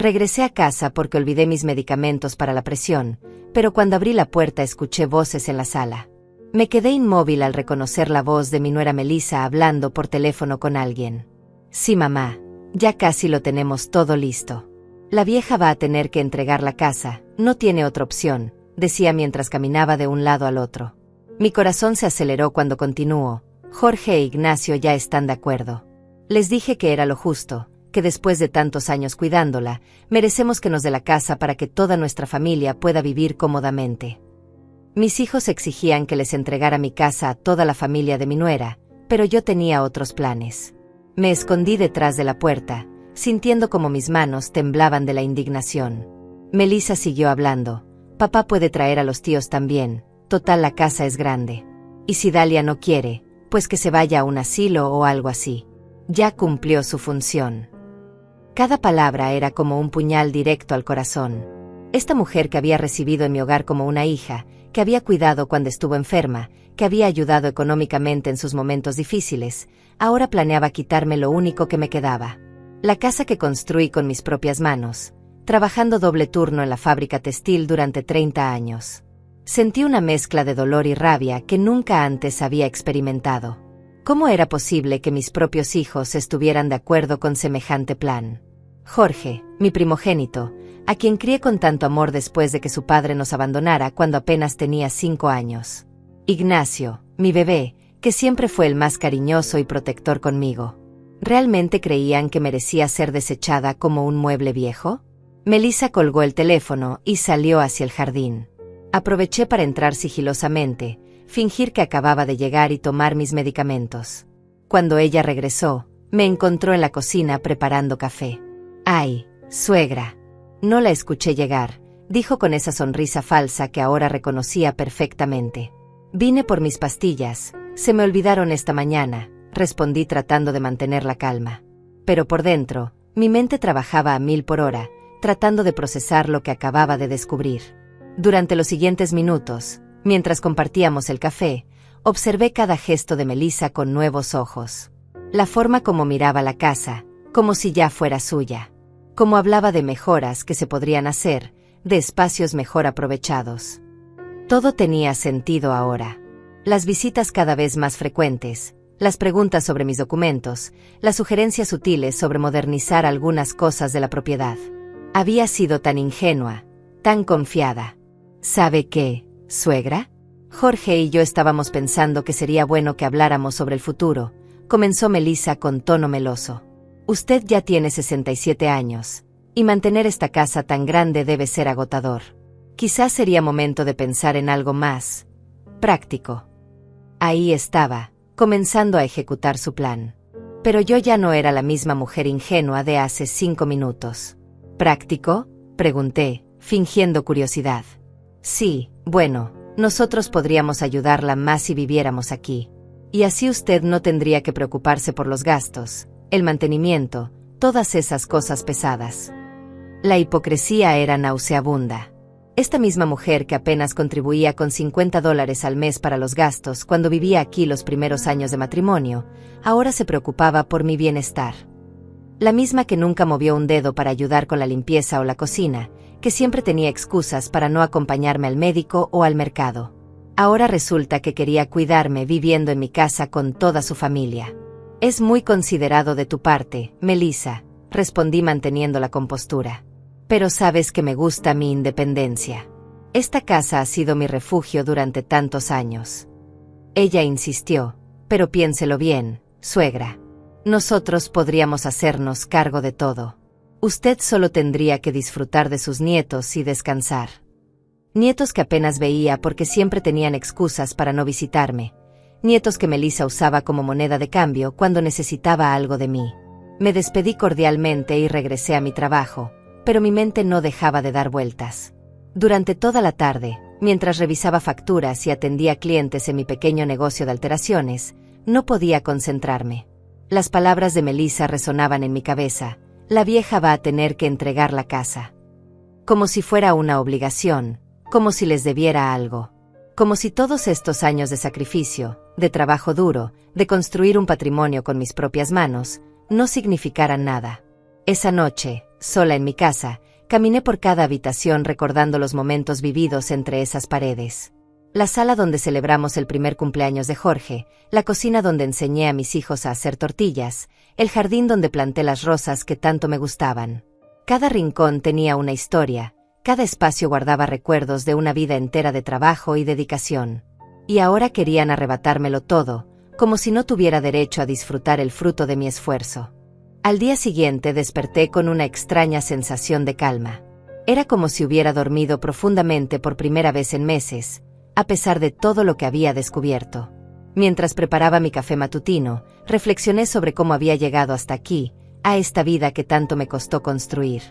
Regresé a casa porque olvidé mis medicamentos para la presión, pero cuando abrí la puerta escuché voces en la sala. Me quedé inmóvil al reconocer la voz de mi nuera Melissa hablando por teléfono con alguien. Sí, mamá, ya casi lo tenemos todo listo. La vieja va a tener que entregar la casa, no tiene otra opción, decía mientras caminaba de un lado al otro. Mi corazón se aceleró cuando continuó. Jorge e Ignacio ya están de acuerdo. Les dije que era lo justo, que después de tantos años cuidándola, merecemos que nos dé la casa para que toda nuestra familia pueda vivir cómodamente. Mis hijos exigían que les entregara mi casa a toda la familia de mi nuera, pero yo tenía otros planes. Me escondí detrás de la puerta, sintiendo como mis manos temblaban de la indignación. Melissa siguió hablando. Papá puede traer a los tíos también, total la casa es grande. Y si Dalia no quiere, pues que se vaya a un asilo o algo así. Ya cumplió su función. Cada palabra era como un puñal directo al corazón. Esta mujer que había recibido en mi hogar como una hija, que había cuidado cuando estuvo enferma, que había ayudado económicamente en sus momentos difíciles, ahora planeaba quitarme lo único que me quedaba. La casa que construí con mis propias manos, trabajando doble turno en la fábrica textil durante 30 años. Sentí una mezcla de dolor y rabia que nunca antes había experimentado. ¿Cómo era posible que mis propios hijos estuvieran de acuerdo con semejante plan? Jorge, mi primogénito, a quien crié con tanto amor después de que su padre nos abandonara cuando apenas tenía 5 años. Ignacio, mi bebé, que siempre fue el más cariñoso y protector conmigo. ¿Realmente creían que merecía ser desechada como un mueble viejo? Melissa colgó el teléfono y salió hacia el jardín. Aproveché para entrar sigilosamente, fingir que acababa de llegar y tomar mis medicamentos. Cuando ella regresó, me encontró en la cocina preparando café. «Ay, suegra». No la escuché llegar, dijo con esa sonrisa falsa que ahora reconocía perfectamente. «Vine por mis pastillas, se me olvidaron esta mañana», respondí tratando de mantener la calma. Pero por dentro, mi mente trabajaba a 1000 por hora, tratando de procesar lo que acababa de descubrir. Durante los siguientes minutos, mientras compartíamos el café, observé cada gesto de Melissa con nuevos ojos. La forma como miraba la casa, como si ya fuera suya. Como hablaba de mejoras que se podrían hacer, de espacios mejor aprovechados. Todo tenía sentido ahora. Las visitas cada vez más frecuentes, las preguntas sobre mis documentos, las sugerencias sutiles sobre modernizar algunas cosas de la propiedad. Había sido tan ingenua, tan confiada. ¿Sabe qué, suegra? Jorge y yo estábamos pensando que sería bueno que habláramos sobre el futuro, comenzó Melissa con tono meloso. Usted ya tiene 67 años, y mantener esta casa tan grande debe ser agotador. Quizás sería momento de pensar en algo más práctico. Ahí estaba, comenzando a ejecutar su plan. Pero yo ya no era la misma mujer ingenua de hace 5 minutos. ¿Práctico?, pregunté, fingiendo curiosidad. Sí, bueno, nosotros podríamos ayudarla más si viviéramos aquí. Y así usted no tendría que preocuparse por los gastos, el mantenimiento, todas esas cosas pesadas. La hipocresía era nauseabunda. Esta misma mujer que apenas contribuía con $50 al mes para los gastos cuando vivía aquí los primeros años de matrimonio, ahora se preocupaba por mi bienestar. La misma que nunca movió un dedo para ayudar con la limpieza o la cocina, que siempre tenía excusas para no acompañarme al médico o al mercado. Ahora resulta que quería cuidarme viviendo en mi casa con toda su familia. Es muy considerado de tu parte, Melissa, respondí manteniendo la compostura. Pero sabes que me gusta mi independencia. Esta casa ha sido mi refugio durante tantos años. Ella insistió, pero piénselo bien, suegra. Nosotros podríamos hacernos cargo de todo. Usted solo tendría que disfrutar de sus nietos y descansar. Nietos que apenas veía porque siempre tenían excusas para no visitarme. Nietos que Melissa usaba como moneda de cambio cuando necesitaba algo de mí. Me despedí cordialmente y regresé a mi trabajo, pero mi mente no dejaba de dar vueltas. Durante toda la tarde, mientras revisaba facturas y atendía clientes en mi pequeño negocio de alteraciones, no podía concentrarme. Las palabras de Melissa resonaban en mi cabeza. La vieja va a tener que entregar la casa. Como si fuera una obligación, como si les debiera algo. Como si todos estos años de sacrificio, de trabajo duro, de construir un patrimonio con mis propias manos, no significaran nada. Esa noche, Sola en mi casa, caminé por cada habitación recordando los momentos vividos entre esas paredes. La sala donde celebramos el primer cumpleaños de Jorge, la cocina donde enseñé a mis hijos a hacer tortillas, el jardín donde planté las rosas que tanto me gustaban. Cada rincón tenía una historia, cada espacio guardaba recuerdos de una vida entera de trabajo y dedicación. Y ahora querían arrebatármelo todo, como si no tuviera derecho a disfrutar el fruto de mi esfuerzo. Al día siguiente desperté con una extraña sensación de calma. Era como si hubiera dormido profundamente por primera vez en meses, a pesar de todo lo que había descubierto. Mientras preparaba mi café matutino, reflexioné sobre cómo había llegado hasta aquí, a esta vida que tanto me costó construir.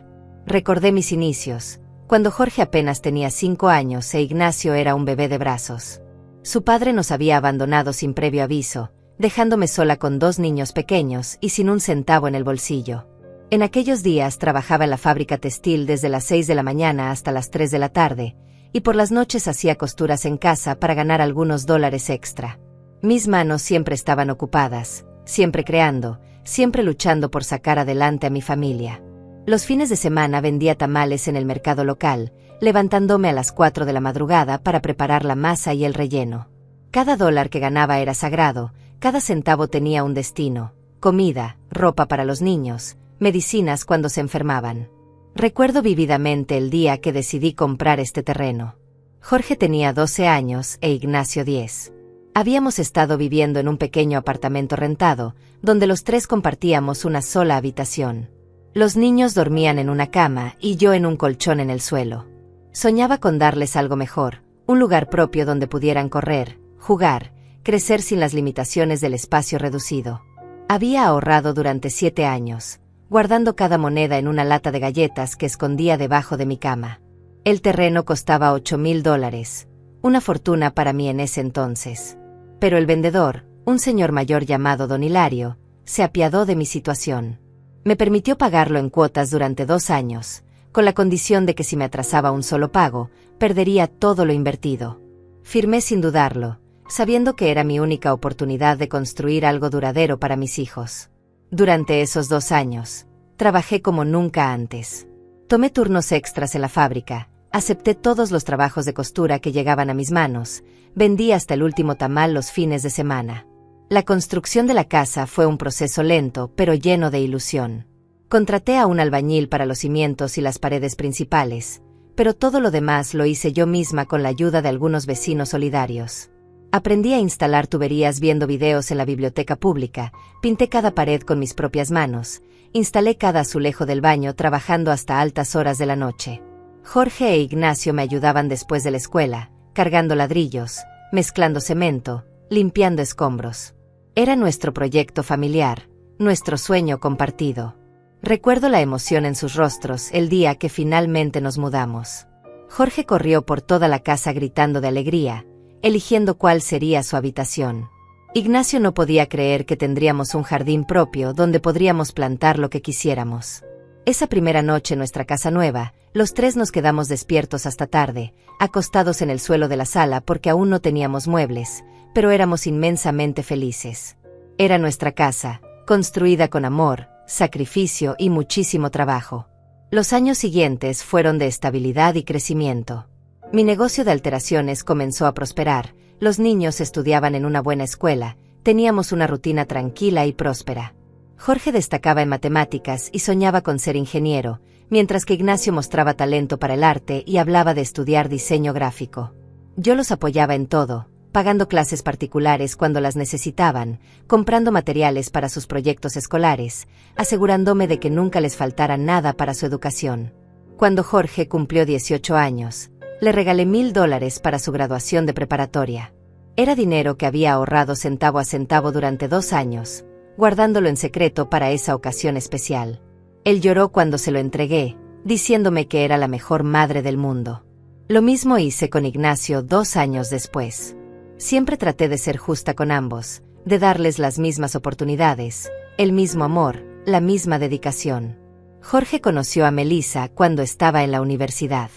Recordé mis inicios, cuando Jorge apenas tenía 5 años e Ignacio era un bebé de brazos. Su padre nos había abandonado sin previo aviso, dejándome sola con 2 niños pequeños y sin un centavo en el bolsillo. En aquellos días trabajaba en la fábrica textil desde las 6 de la mañana hasta las 3 de la tarde, y por las noches hacía costuras en casa para ganar algunos dólares extra. Mis manos siempre estaban ocupadas, siempre creando, siempre luchando por sacar adelante a mi familia. Los fines de semana vendía tamales en el mercado local, levantándome a las 4 de la madrugada para preparar la masa y el relleno. Cada dólar que ganaba era sagrado, cada centavo tenía un destino: comida, ropa para los niños, medicinas cuando se enfermaban. Recuerdo vívidamente el día que decidí comprar este terreno. Jorge tenía 12 años e Ignacio 10. Habíamos estado viviendo en un pequeño apartamento rentado, donde los 3 compartíamos una sola habitación. Los niños dormían en una cama y yo en un colchón en el suelo. Soñaba con darles algo mejor, un lugar propio donde pudieran correr, jugar, crecer sin las limitaciones del espacio reducido. Había ahorrado durante 7 años, guardando cada moneda en una lata de galletas que escondía debajo de mi cama. El terreno costaba $8,000, una fortuna para mí en ese entonces. Pero el vendedor, un señor mayor llamado Don Hilario, se apiadó de mi situación. Me permitió pagarlo en cuotas durante 2 años, con la condición de que si me atrasaba un solo pago, perdería todo lo invertido. Firmé sin dudarlo, sabiendo que era mi única oportunidad de construir algo duradero para mis hijos. Durante esos 2 años, trabajé como nunca antes. Tomé turnos extras en la fábrica, acepté todos los trabajos de costura que llegaban a mis manos, vendí hasta el último tamal los fines de semana. La construcción de la casa fue un proceso lento, pero lleno de ilusión. Contraté a un albañil para los cimientos y las paredes principales, pero todo lo demás lo hice yo misma con la ayuda de algunos vecinos solidarios. Aprendí a instalar tuberías viendo videos en la biblioteca pública, pinté cada pared con mis propias manos, instalé cada azulejo del baño trabajando hasta altas horas de la noche. Jorge e Ignacio me ayudaban después de la escuela, cargando ladrillos, mezclando cemento, limpiando escombros. Era nuestro proyecto familiar, nuestro sueño compartido. Recuerdo la emoción en sus rostros el día que finalmente nos mudamos. Jorge corrió por toda la casa gritando de alegría, eligiendo cuál sería su habitación. Ignacio no podía creer que tendríamos un jardín propio donde podríamos plantar lo que quisiéramos. Esa primera noche en nuestra casa nueva, los 3 nos quedamos despiertos hasta tarde, acostados en el suelo de la sala porque aún no teníamos muebles, pero éramos inmensamente felices. Era nuestra casa, construida con amor, sacrificio y muchísimo trabajo. Los años siguientes fueron de estabilidad y crecimiento. Mi negocio de alteraciones comenzó a prosperar, los niños estudiaban en una buena escuela, teníamos una rutina tranquila y próspera. Jorge destacaba en matemáticas y soñaba con ser ingeniero, mientras que Ignacio mostraba talento para el arte y hablaba de estudiar diseño gráfico. Yo los apoyaba en todo, pagando clases particulares cuando las necesitaban, comprando materiales para sus proyectos escolares, asegurándome de que nunca les faltara nada para su educación. Cuando Jorge cumplió 18 años, le regalé $1,000 para su graduación de preparatoria. Era dinero que había ahorrado centavo a centavo durante 2 años, guardándolo en secreto para esa ocasión especial. Él lloró cuando se lo entregué, diciéndome que era la mejor madre del mundo. Lo mismo hice con Ignacio 2 años después. Siempre traté de ser justa con ambos, de darles las mismas oportunidades, el mismo amor, la misma dedicación. Jorge conoció a Melissa cuando estaba en la universidad.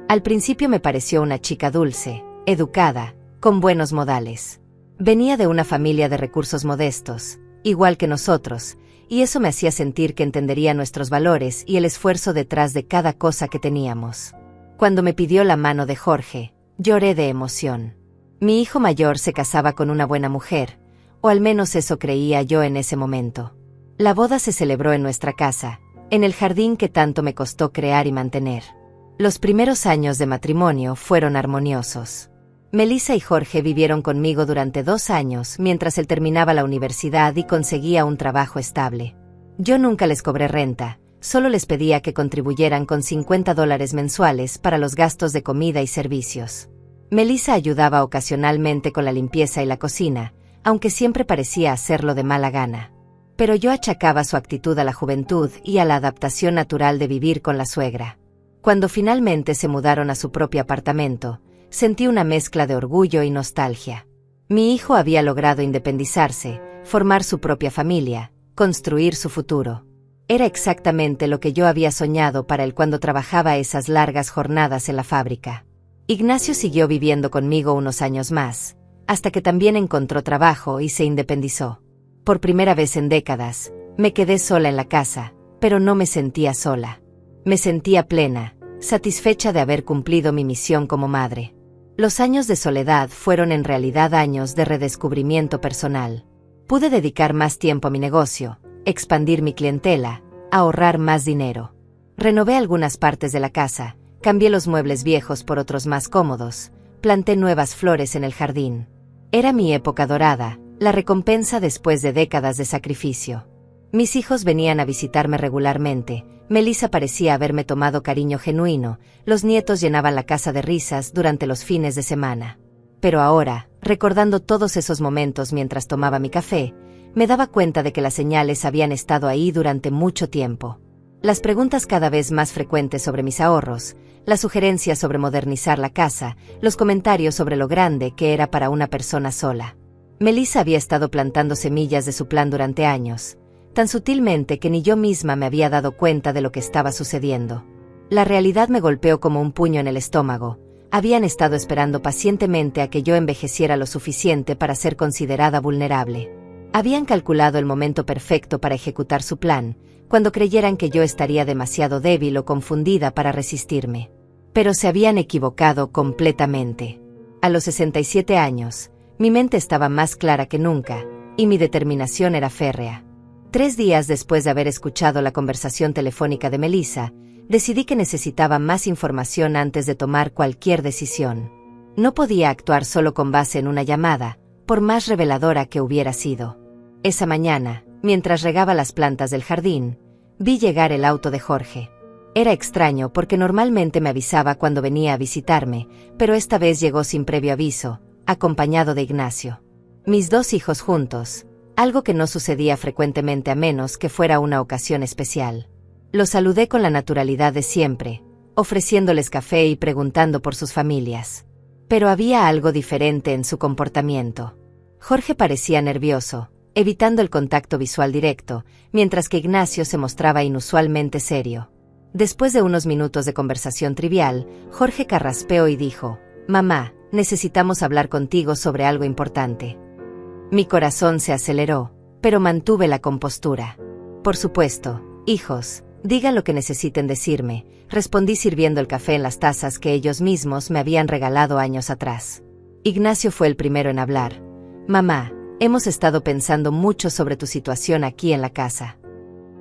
Al principio me pareció una chica dulce, educada, con buenos modales. Venía de una familia de recursos modestos, igual que nosotros, y eso me hacía sentir que entendería nuestros valores y el esfuerzo detrás de cada cosa que teníamos. Cuando me pidió la mano de Jorge, lloré de emoción. Mi hijo mayor se casaba con una buena mujer, o al menos eso creía yo en ese momento. La boda se celebró en nuestra casa, en el jardín que tanto me costó crear y mantener. Los primeros años de matrimonio fueron armoniosos. Melissa y Jorge vivieron conmigo durante 2 años mientras él terminaba la universidad y conseguía un trabajo estable. Yo nunca les cobré renta, solo les pedía que contribuyeran con $50 mensuales para los gastos de comida y servicios. Melissa ayudaba ocasionalmente con la limpieza y la cocina, aunque siempre parecía hacerlo de mala gana. Pero yo achacaba su actitud a la juventud y a la adaptación natural de vivir con la suegra. Cuando finalmente se mudaron a su propio apartamento, sentí una mezcla de orgullo y nostalgia. Mi hijo había logrado independizarse, formar su propia familia, construir su futuro. Era exactamente lo que yo había soñado para él cuando trabajaba esas largas jornadas en la fábrica. Ignacio siguió viviendo conmigo unos años más, hasta que también encontró trabajo y se independizó. Por primera vez en décadas, me quedé sola en la casa, pero no me sentía sola. Me sentía plena, satisfecha de haber cumplido mi misión como madre. Los años de soledad fueron en realidad años de redescubrimiento personal. Pude dedicar más tiempo a mi negocio, expandir mi clientela, ahorrar más dinero. Renové algunas partes de la casa, cambié los muebles viejos por otros más cómodos, planté nuevas flores en el jardín. Era mi época dorada, la recompensa después de décadas de sacrificio. Mis hijos venían a visitarme regularmente, Melissa parecía haberme tomado cariño genuino, los nietos llenaban la casa de risas durante los fines de semana. Pero ahora, recordando todos esos momentos mientras tomaba mi café, me daba cuenta de que las señales habían estado ahí durante mucho tiempo. Las preguntas cada vez más frecuentes sobre mis ahorros, las sugerencias sobre modernizar la casa, los comentarios sobre lo grande que era para una persona sola. Melissa había estado plantando semillas de su plan durante años, tan sutilmente que ni yo misma me había dado cuenta de lo que estaba sucediendo. La realidad me golpeó como un puño en el estómago. Habían estado esperando pacientemente a que yo envejeciera lo suficiente para ser considerada vulnerable. Habían calculado el momento perfecto para ejecutar su plan, cuando creyeran que yo estaría demasiado débil o confundida para resistirme. Pero se habían equivocado completamente. A los 67 años, mi mente estaba más clara que nunca, y mi determinación era férrea. 3 días después de haber escuchado la conversación telefónica de Melissa, decidí que necesitaba más información antes de tomar cualquier decisión. No podía actuar solo con base en una llamada, por más reveladora que hubiera sido. Esa mañana, mientras regaba las plantas del jardín, vi llegar el auto de Jorge. Era extraño porque normalmente me avisaba cuando venía a visitarme, pero esta vez llegó sin previo aviso, acompañado de Ignacio. Mis 2 hijos juntos, algo que no sucedía frecuentemente a menos que fuera una ocasión especial. Los saludé con la naturalidad de siempre, ofreciéndoles café y preguntando por sus familias. Pero había algo diferente en su comportamiento. Jorge parecía nervioso, evitando el contacto visual directo, mientras que Ignacio se mostraba inusualmente serio. Después de unos minutos de conversación trivial, Jorge carraspeó y dijo: «Mamá, necesitamos hablar contigo sobre algo importante». Mi corazón se aceleró, pero mantuve la compostura. «Por supuesto, hijos, digan lo que necesiten decirme», respondí sirviendo el café en las tazas que ellos mismos me habían regalado años atrás. Ignacio fue el primero en hablar. «Mamá, hemos estado pensando mucho sobre tu situación aquí en la casa».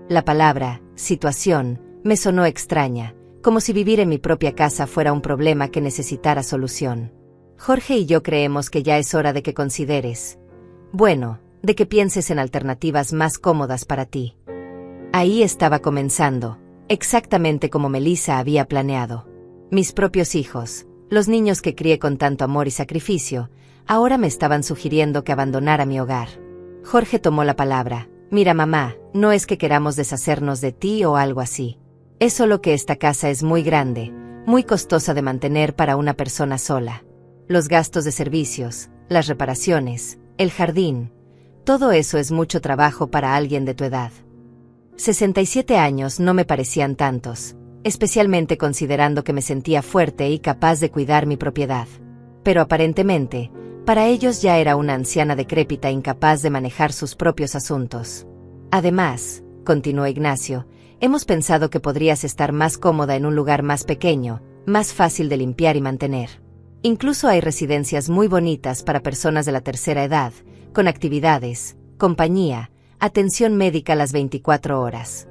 La palabra, situación, me sonó extraña, como si vivir en mi propia casa fuera un problema que necesitara solución. Jorge y yo creemos que ya es hora de que consideres, bueno, de que pienses en alternativas más cómodas para ti. Ahí estaba comenzando, exactamente como Melissa había planeado. Mis propios hijos, los niños que crié con tanto amor y sacrificio, ahora me estaban sugiriendo que abandonara mi hogar. Jorge tomó la palabra. «Mira, mamá, no es que queramos deshacernos de ti o algo así. Es solo que esta casa es muy grande, muy costosa de mantener para una persona sola. Los gastos de servicios, las reparaciones, el jardín, todo eso es mucho trabajo para alguien de tu edad». 67 años no me parecían tantos, especialmente considerando que me sentía fuerte y capaz de cuidar mi propiedad. Pero aparentemente, para ellos ya era una anciana decrépita incapaz de manejar sus propios asuntos. Además, continuó Ignacio, hemos pensado que podrías estar más cómoda en un lugar más pequeño, más fácil de limpiar y mantener. Incluso hay residencias muy bonitas para personas de la tercera edad, con actividades, compañía, atención médica las 24 horas.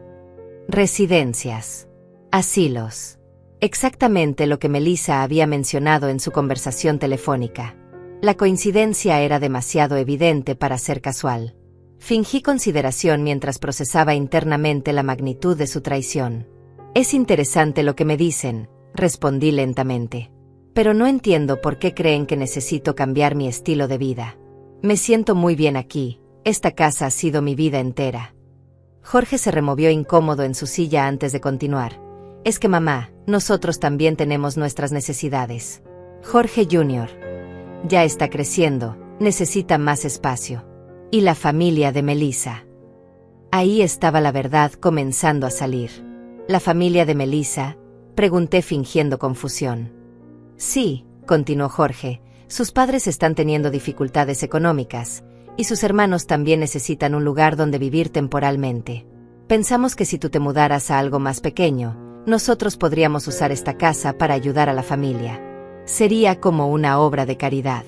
Residencias. Asilos. Exactamente lo que Melissa había mencionado en su conversación telefónica. La coincidencia era demasiado evidente para ser casual. Fingí consideración mientras procesaba internamente la magnitud de su traición. Es interesante lo que me dicen, respondí lentamente. Pero no entiendo por qué creen que necesito cambiar mi estilo de vida. Me siento muy bien aquí, esta casa ha sido mi vida entera. Jorge se removió incómodo en su silla antes de continuar. Es que mamá, nosotros también tenemos nuestras necesidades. Jorge Jr. ya está creciendo, necesita más espacio. Y la familia de Melissa. Ahí estaba la verdad comenzando a salir. ¿La familia de Melissa?, pregunté fingiendo confusión. Sí, continuó Jorge, sus padres están teniendo dificultades económicas, y sus hermanos también necesitan un lugar donde vivir temporalmente. Pensamos que si tú te mudaras a algo más pequeño, nosotros podríamos usar esta casa para ayudar a la familia. Sería como una obra de caridad.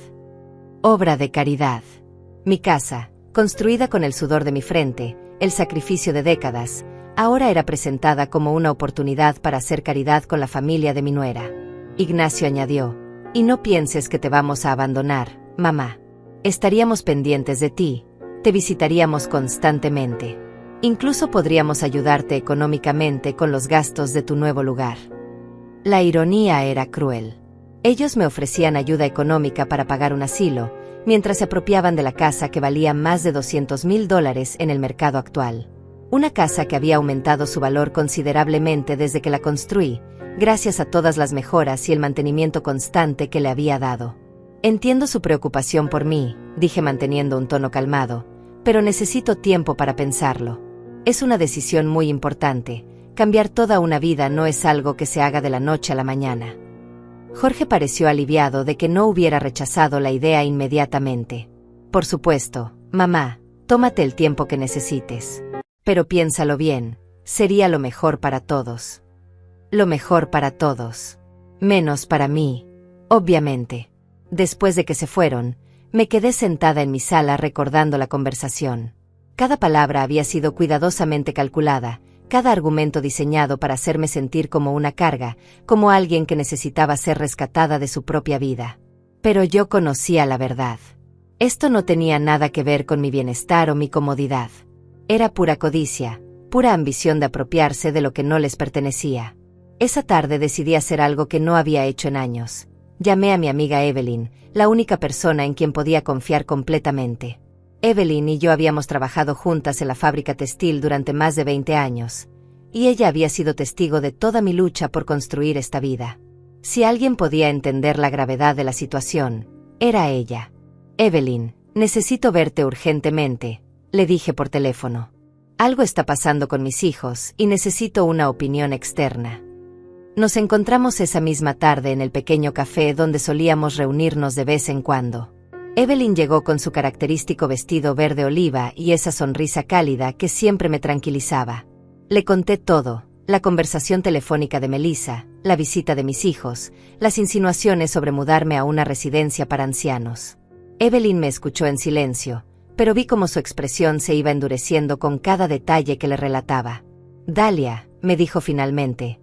Obra de caridad. Mi casa, construida con el sudor de mi frente, el sacrificio de décadas, ahora era presentada como una oportunidad para hacer caridad con la familia de mi nuera. Ignacio añadió, y no pienses que te vamos a abandonar, mamá. Estaríamos pendientes de ti, te visitaríamos constantemente. Incluso podríamos ayudarte económicamente con los gastos de tu nuevo lugar. La ironía era cruel. Ellos me ofrecían ayuda económica para pagar un asilo, mientras se apropiaban de la casa que valía más de $200,000 en el mercado actual. Una casa que había aumentado su valor considerablemente desde que la construí, gracias a todas las mejoras y el mantenimiento constante que le había dado. Entiendo su preocupación por mí, dije manteniendo un tono calmado, pero necesito tiempo para pensarlo. Es una decisión muy importante. Cambiar toda una vida no es algo que se haga de la noche a la mañana. Jorge pareció aliviado de que no hubiera rechazado la idea inmediatamente. Por supuesto, mamá, tómate el tiempo que necesites. Pero piénsalo bien, sería lo mejor para todos. Lo mejor para todos. Menos para mí, obviamente. Después de que se fueron, me quedé sentada en mi sala recordando la conversación. Cada palabra había sido cuidadosamente calculada, cada argumento diseñado para hacerme sentir como una carga, como alguien que necesitaba ser rescatada de su propia vida. Pero yo conocía la verdad. Esto no tenía nada que ver con mi bienestar o mi comodidad. Era pura codicia, pura ambición de apropiarse de lo que no les pertenecía. Esa tarde decidí hacer algo que no había hecho en años. Llamé a mi amiga Evelyn, la única persona en quien podía confiar completamente. Evelyn y yo habíamos trabajado juntas en la fábrica textil durante más de 20 años, y ella había sido testigo de toda mi lucha por construir esta vida. Si alguien podía entender la gravedad de la situación, era ella. Evelyn, necesito verte urgentemente, le dije por teléfono. Algo está pasando con mis hijos y necesito una opinión externa. Nos encontramos esa misma tarde en el pequeño café donde solíamos reunirnos de vez en cuando. Evelyn llegó con su característico vestido verde oliva y esa sonrisa cálida que siempre me tranquilizaba. Le conté todo, la conversación telefónica de Melissa, la visita de mis hijos, las insinuaciones sobre mudarme a una residencia para ancianos. Evelyn me escuchó en silencio, pero vi cómo su expresión se iba endureciendo con cada detalle que le relataba. Dalia, me dijo finalmente,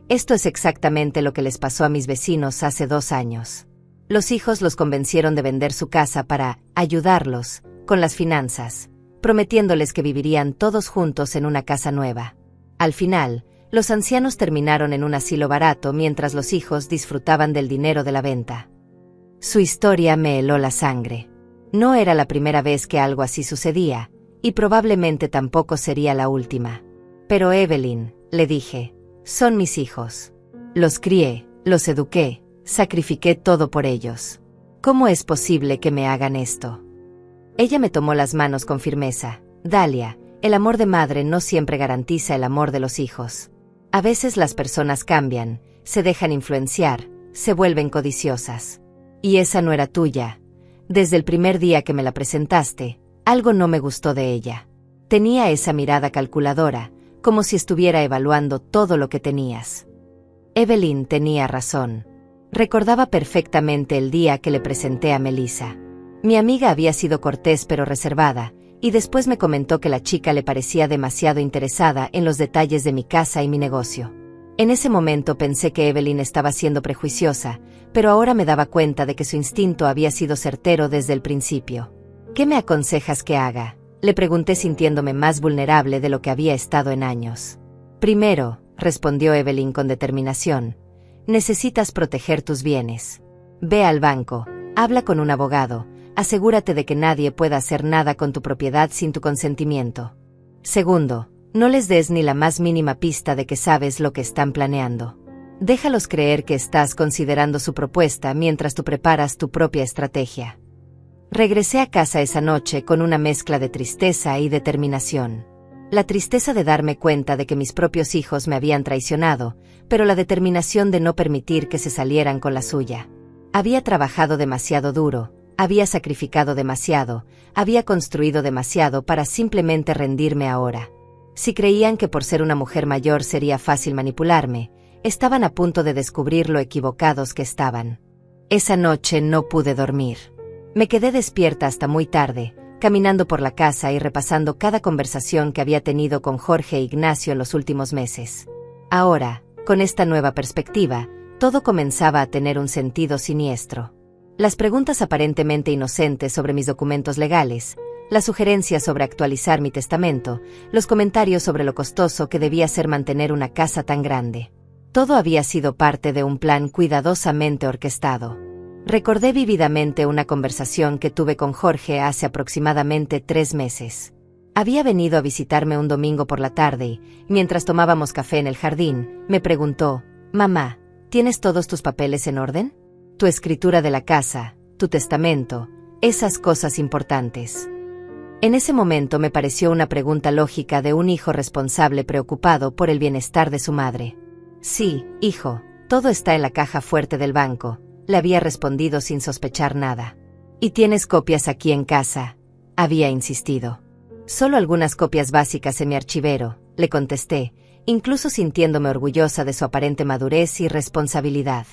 esto es exactamente lo que les pasó a mis vecinos hace 2 años. Los hijos los convencieron de vender su casa para ayudarlos con las finanzas, prometiéndoles que vivirían todos juntos en una casa nueva. Al final, los ancianos terminaron en un asilo barato mientras los hijos disfrutaban del dinero de la venta. Su historia me heló la sangre. No era la primera vez que algo así sucedía, y probablemente tampoco sería la última. Pero Evelyn, le dije, son mis hijos. Los crié, los eduqué, sacrifiqué todo por ellos. ¿Cómo es posible que me hagan esto? Ella me tomó las manos con firmeza. Dalia, el amor de madre no siempre garantiza el amor de los hijos. A veces las personas cambian, se dejan influenciar, se vuelven codiciosas. Y esa no era tuya. Desde el primer día que me la presentaste, algo no me gustó de ella. Tenía esa mirada calculadora, como si estuviera evaluando todo lo que tenías. Evelyn tenía razón. Recordaba perfectamente el día que le presenté a Melissa. Mi amiga había sido cortés pero reservada, y después me comentó que la chica le parecía demasiado interesada en los detalles de mi casa y mi negocio. En ese momento pensé que Evelyn estaba siendo prejuiciosa, pero ahora me daba cuenta de que su instinto había sido certero desde el principio. ¿Qué me aconsejas que haga?, le pregunté sintiéndome más vulnerable de lo que había estado en años. Primero, respondió Evelyn con determinación, necesitas proteger tus bienes. Ve al banco, habla con un abogado, asegúrate de que nadie pueda hacer nada con tu propiedad sin tu consentimiento. Segundo, no les des ni la más mínima pista de que sabes lo que están planeando. Déjalos creer que estás considerando su propuesta mientras tú preparas tu propia estrategia. Regresé a casa esa noche con una mezcla de tristeza y determinación. La tristeza de darme cuenta de que mis propios hijos me habían traicionado, pero la determinación de no permitir que se salieran con la suya. Había trabajado demasiado duro, había sacrificado demasiado, había construido demasiado para simplemente rendirme ahora. Si creían que por ser una mujer mayor sería fácil manipularme, estaban a punto de descubrir lo equivocados que estaban. Esa noche no pude dormir. Me quedé despierta hasta muy tarde, caminando por la casa y repasando cada conversación que había tenido con Jorge e Ignacio en los últimos meses. Ahora, con esta nueva perspectiva, todo comenzaba a tener un sentido siniestro. Las preguntas aparentemente inocentes sobre mis documentos legales, las sugerencias sobre actualizar mi testamento, los comentarios sobre lo costoso que debía ser mantener una casa tan grande. Todo había sido parte de un plan cuidadosamente orquestado. Recordé vívidamente una conversación que tuve con Jorge hace aproximadamente 3 meses. Había venido a visitarme un domingo por la tarde y, mientras tomábamos café en el jardín, me preguntó, «Mamá, ¿tienes todos tus papeles en orden? Tu escritura de la casa, tu testamento, esas cosas importantes». En ese momento me pareció una pregunta lógica de un hijo responsable preocupado por el bienestar de su madre. «Sí, hijo, todo está en la caja fuerte del banco», le había respondido sin sospechar nada. «¿Y tienes copias aquí en casa?», había insistido. «Solo algunas copias básicas en mi archivero», le contesté, incluso sintiéndome orgullosa de su aparente madurez y responsabilidad.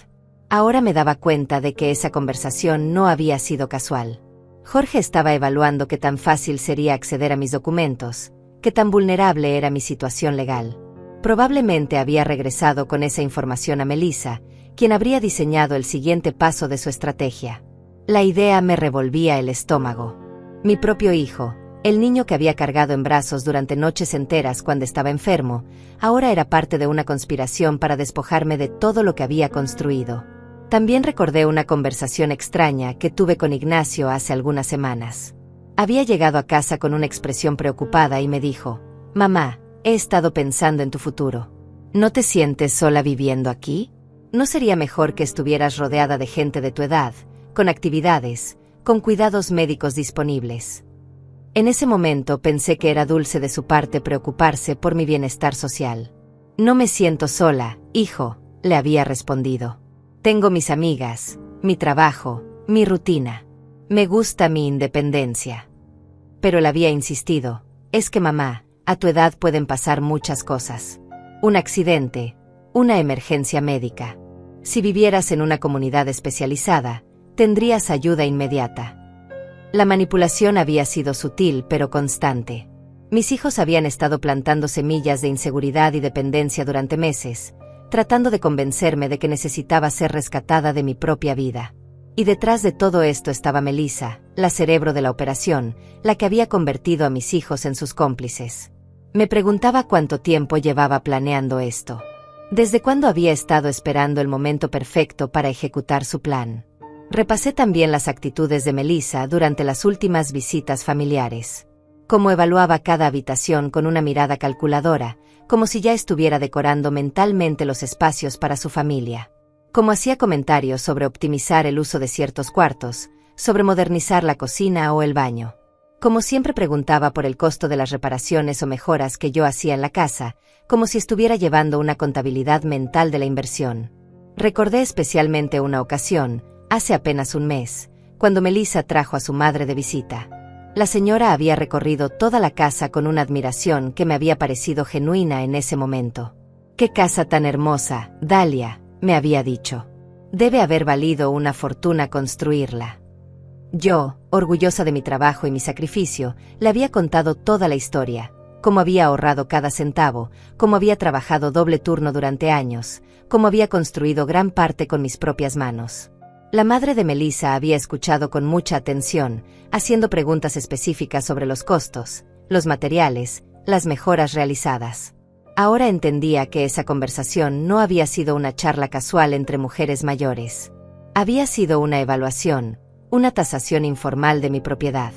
Ahora me daba cuenta de que esa conversación no había sido casual. Jorge estaba evaluando qué tan fácil sería acceder a mis documentos, qué tan vulnerable era mi situación legal. Probablemente había regresado con esa información a Melissa, quien habría diseñado el siguiente paso de su estrategia. La idea me revolvía el estómago. Mi propio hijo, el niño que había cargado en brazos durante noches enteras cuando estaba enfermo, ahora era parte de una conspiración para despojarme de todo lo que había construido. También recordé una conversación extraña que tuve con Ignacio hace algunas semanas. Había llegado a casa con una expresión preocupada y me dijo, «Mamá, he estado pensando en tu futuro. ¿No te sientes sola viviendo aquí? ¿No sería mejor que estuvieras rodeada de gente de tu edad, con actividades, con cuidados médicos disponibles?» En ese momento pensé que era dulce de su parte preocuparse por mi bienestar social. «No me siento sola, hijo», le había respondido. «Tengo mis amigas, mi trabajo, mi rutina. Me gusta mi independencia». Pero él había insistido, «Es que mamá, a tu edad pueden pasar muchas cosas. Un accidente, una emergencia médica. Si vivieras en una comunidad especializada, tendrías ayuda inmediata». La manipulación había sido sutil pero constante. Mis hijos habían estado plantando semillas de inseguridad y dependencia durante meses, tratando de convencerme de que necesitaba ser rescatada de mi propia vida. Y detrás de todo esto estaba Melissa, la cerebro de la operación, la que había convertido a mis hijos en sus cómplices. Me preguntaba cuánto tiempo llevaba planeando esto. ¿Desde cuándo había estado esperando el momento perfecto para ejecutar su plan? Repasé también las actitudes de Melissa durante las últimas visitas familiares. Cómo evaluaba cada habitación con una mirada calculadora, como si ya estuviera decorando mentalmente los espacios para su familia. Como hacía comentarios sobre optimizar el uso de ciertos cuartos, sobre modernizar la cocina o el baño. Como siempre preguntaba por el costo de las reparaciones o mejoras que yo hacía en la casa, como si estuviera llevando una contabilidad mental de la inversión. Recordé especialmente una ocasión, hace apenas un mes, cuando Melissa trajo a su madre de visita. La señora había recorrido toda la casa con una admiración que me había parecido genuina en ese momento. «¡Qué casa tan hermosa, Dalia!», me había dicho. «Debe haber valido una fortuna construirla». Yo, orgullosa de mi trabajo y mi sacrificio, le había contado toda la historia, cómo había ahorrado cada centavo, cómo había trabajado doble turno durante años, cómo había construido gran parte con mis propias manos. La madre de Melissa había escuchado con mucha atención, haciendo preguntas específicas sobre los costos, los materiales, las mejoras realizadas. Ahora entendía que esa conversación no había sido una charla casual entre mujeres mayores. Había sido una evaluación, una tasación informal de mi propiedad.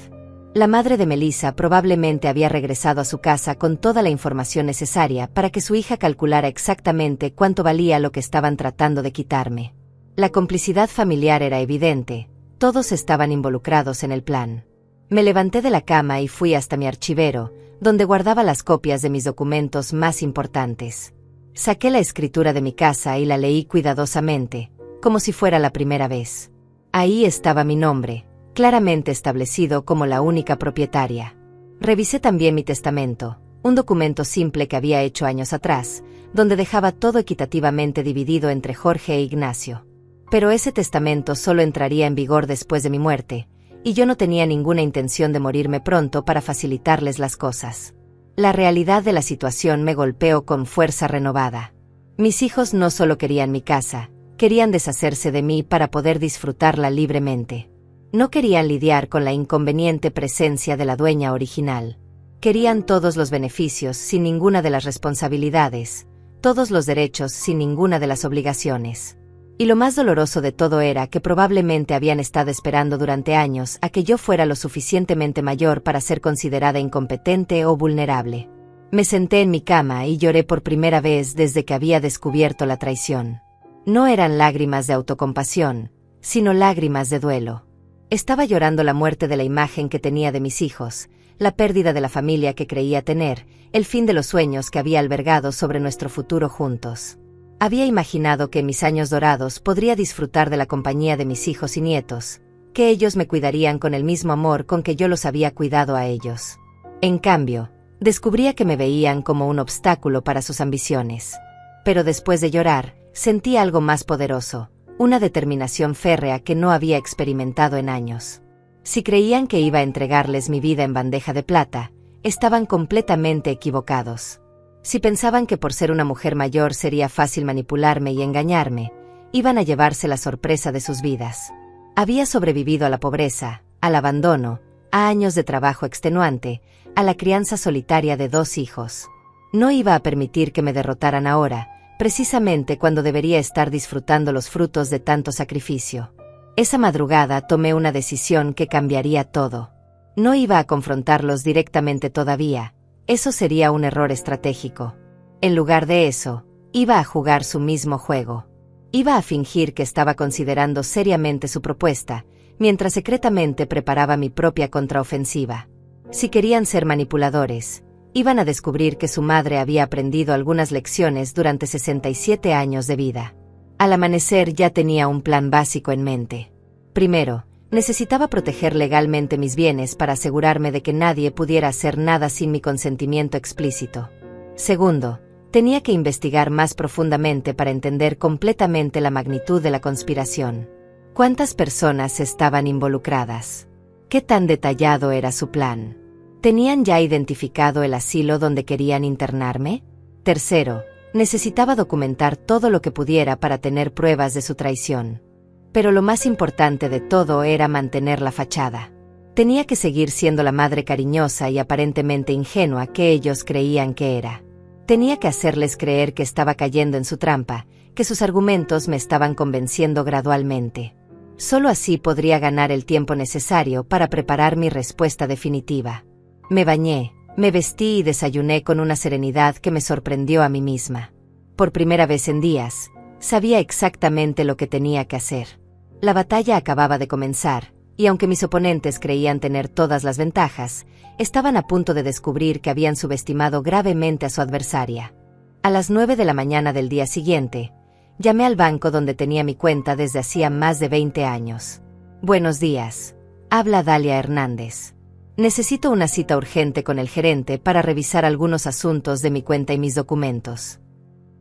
La madre de Melissa probablemente había regresado a su casa con toda la información necesaria para que su hija calculara exactamente cuánto valía lo que estaban tratando de quitarme. La complicidad familiar era evidente, todos estaban involucrados en el plan. Me levanté de la cama y fui hasta mi archivero, donde guardaba las copias de mis documentos más importantes. Saqué la escritura de mi casa y la leí cuidadosamente, como si fuera la primera vez. Ahí estaba mi nombre, claramente establecido como la única propietaria. Revisé también mi testamento, un documento simple que había hecho años atrás, donde dejaba todo equitativamente dividido entre Jorge e Ignacio. Pero ese testamento solo entraría en vigor después de mi muerte, y yo no tenía ninguna intención de morirme pronto para facilitarles las cosas. La realidad de la situación me golpeó con fuerza renovada. Mis hijos no solo querían mi casa, querían deshacerse de mí para poder disfrutarla libremente. No querían lidiar con la inconveniente presencia de la dueña original. Querían todos los beneficios sin ninguna de las responsabilidades, todos los derechos sin ninguna de las obligaciones. Y lo más doloroso de todo era que probablemente habían estado esperando durante años a que yo fuera lo suficientemente mayor para ser considerada incompetente o vulnerable. Me senté en mi cama y lloré por primera vez desde que había descubierto la traición. No eran lágrimas de autocompasión, sino lágrimas de duelo. Estaba llorando la muerte de la imagen que tenía de mis hijos, la pérdida de la familia que creía tener, el fin de los sueños que había albergado sobre nuestro futuro juntos. Había imaginado que en mis años dorados podría disfrutar de la compañía de mis hijos y nietos, que ellos me cuidarían con el mismo amor con que yo los había cuidado a ellos. En cambio, descubría que me veían como un obstáculo para sus ambiciones. Pero después de llorar, sentí algo más poderoso, una determinación férrea que no había experimentado en años. Si creían que iba a entregarles mi vida en bandeja de plata, estaban completamente equivocados. Si pensaban que por ser una mujer mayor sería fácil manipularme y engañarme, iban a llevarse la sorpresa de sus vidas. Había sobrevivido a la pobreza, al abandono, a años de trabajo extenuante, a la crianza solitaria de 2 hijos. No iba a permitir que me derrotaran ahora, precisamente cuando debería estar disfrutando los frutos de tanto sacrificio. Esa madrugada tomé una decisión que cambiaría todo. No iba a confrontarlos directamente todavía, eso sería un error estratégico. En lugar de eso, iba a jugar su mismo juego. Iba a fingir que estaba considerando seriamente su propuesta, mientras secretamente preparaba mi propia contraofensiva. Si querían ser manipuladores, iban a descubrir que su madre había aprendido algunas lecciones durante 67 años de vida. Al amanecer ya tenía un plan básico en mente. Primero, necesitaba proteger legalmente mis bienes para asegurarme de que nadie pudiera hacer nada sin mi consentimiento explícito. Segundo, tenía que investigar más profundamente para entender completamente la magnitud de la conspiración. ¿Cuántas personas estaban involucradas? ¿Qué tan detallado era su plan? ¿Tenían ya identificado el asilo donde querían internarme? Tercero, necesitaba documentar todo lo que pudiera para tener pruebas de su traición. Pero lo más importante de todo era mantener la fachada. Tenía que seguir siendo la madre cariñosa y aparentemente ingenua que ellos creían que era. Tenía que hacerles creer que estaba cayendo en su trampa, que sus argumentos me estaban convenciendo gradualmente. Solo así podría ganar el tiempo necesario para preparar mi respuesta definitiva. Me bañé, me vestí y desayuné con una serenidad que me sorprendió a mí misma. Por primera vez en días, sabía exactamente lo que tenía que hacer. La batalla acababa de comenzar, y aunque mis oponentes creían tener todas las ventajas, estaban a punto de descubrir que habían subestimado gravemente a su adversaria. A las 9 de la mañana del día siguiente, llamé al banco donde tenía mi cuenta desde hacía más de 20 años. Buenos días. Habla Dalia Hernández. Necesito una cita urgente con el gerente para revisar algunos asuntos de mi cuenta y mis documentos.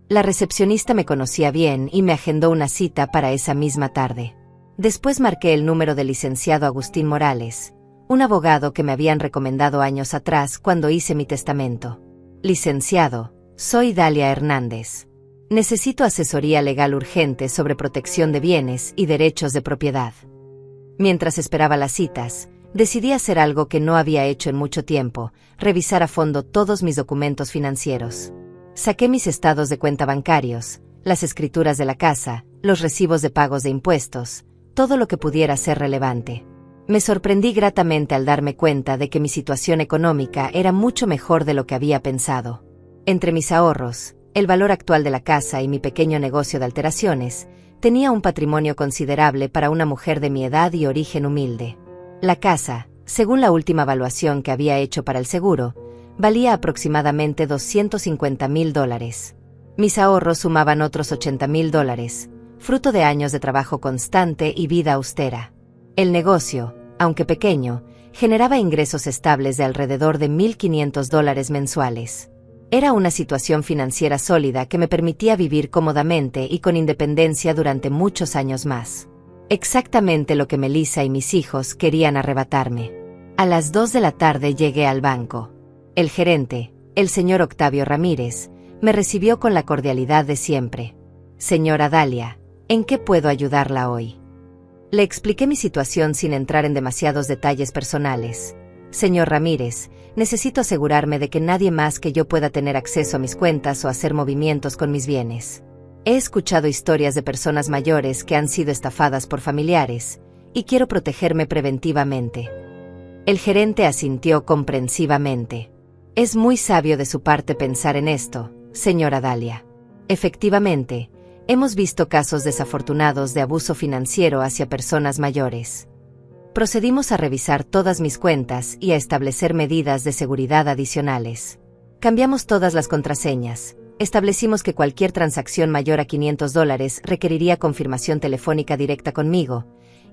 La recepcionista me conocía bien y me agendó una cita para esa misma tarde. Después marqué el número del licenciado Agustín Morales, un abogado que me habían recomendado años atrás cuando hice mi testamento. Licenciado, soy Dalia Hernández. Necesito asesoría legal urgente sobre protección de bienes y derechos de propiedad. Mientras esperaba las citas, decidí hacer algo que no había hecho en mucho tiempo: revisar a fondo todos mis documentos financieros. Saqué mis estados de cuenta bancarios, las escrituras de la casa, los recibos de pagos de impuestos, todo lo que pudiera ser relevante. Me sorprendí gratamente al darme cuenta de que mi situación económica era mucho mejor de lo que había pensado. Entre mis ahorros, el valor actual de la casa y mi pequeño negocio de alteraciones, tenía un patrimonio considerable para una mujer de mi edad y origen humilde. La casa, según la última evaluación que había hecho para el seguro, valía aproximadamente $250,000. Mis ahorros sumaban otros $80,000, fruto de años de trabajo constante y vida austera. El negocio, aunque pequeño, generaba ingresos estables de alrededor de $1,500 mensuales. Era una situación financiera sólida que me permitía vivir cómodamente y con independencia durante muchos años más. Exactamente lo que Melissa y mis hijos querían arrebatarme. A las 2 de la tarde llegué al banco. El gerente, el señor Octavio Ramírez, me recibió con la cordialidad de siempre. Señora Dalia, ¿en qué puedo ayudarla hoy? Le expliqué mi situación sin entrar en demasiados detalles personales. Señor Ramírez, necesito asegurarme de que nadie más que yo pueda tener acceso a mis cuentas o hacer movimientos con mis bienes. He escuchado historias de personas mayores que han sido estafadas por familiares, y quiero protegerme preventivamente. El gerente asintió comprensivamente. Es muy sabio de su parte pensar en esto, señora Dalia. Efectivamente, hemos visto casos desafortunados de abuso financiero hacia personas mayores. Procedimos a revisar todas mis cuentas y a establecer medidas de seguridad adicionales. Cambiamos todas las contraseñas, establecimos que cualquier transacción mayor a $500 requeriría confirmación telefónica directa conmigo,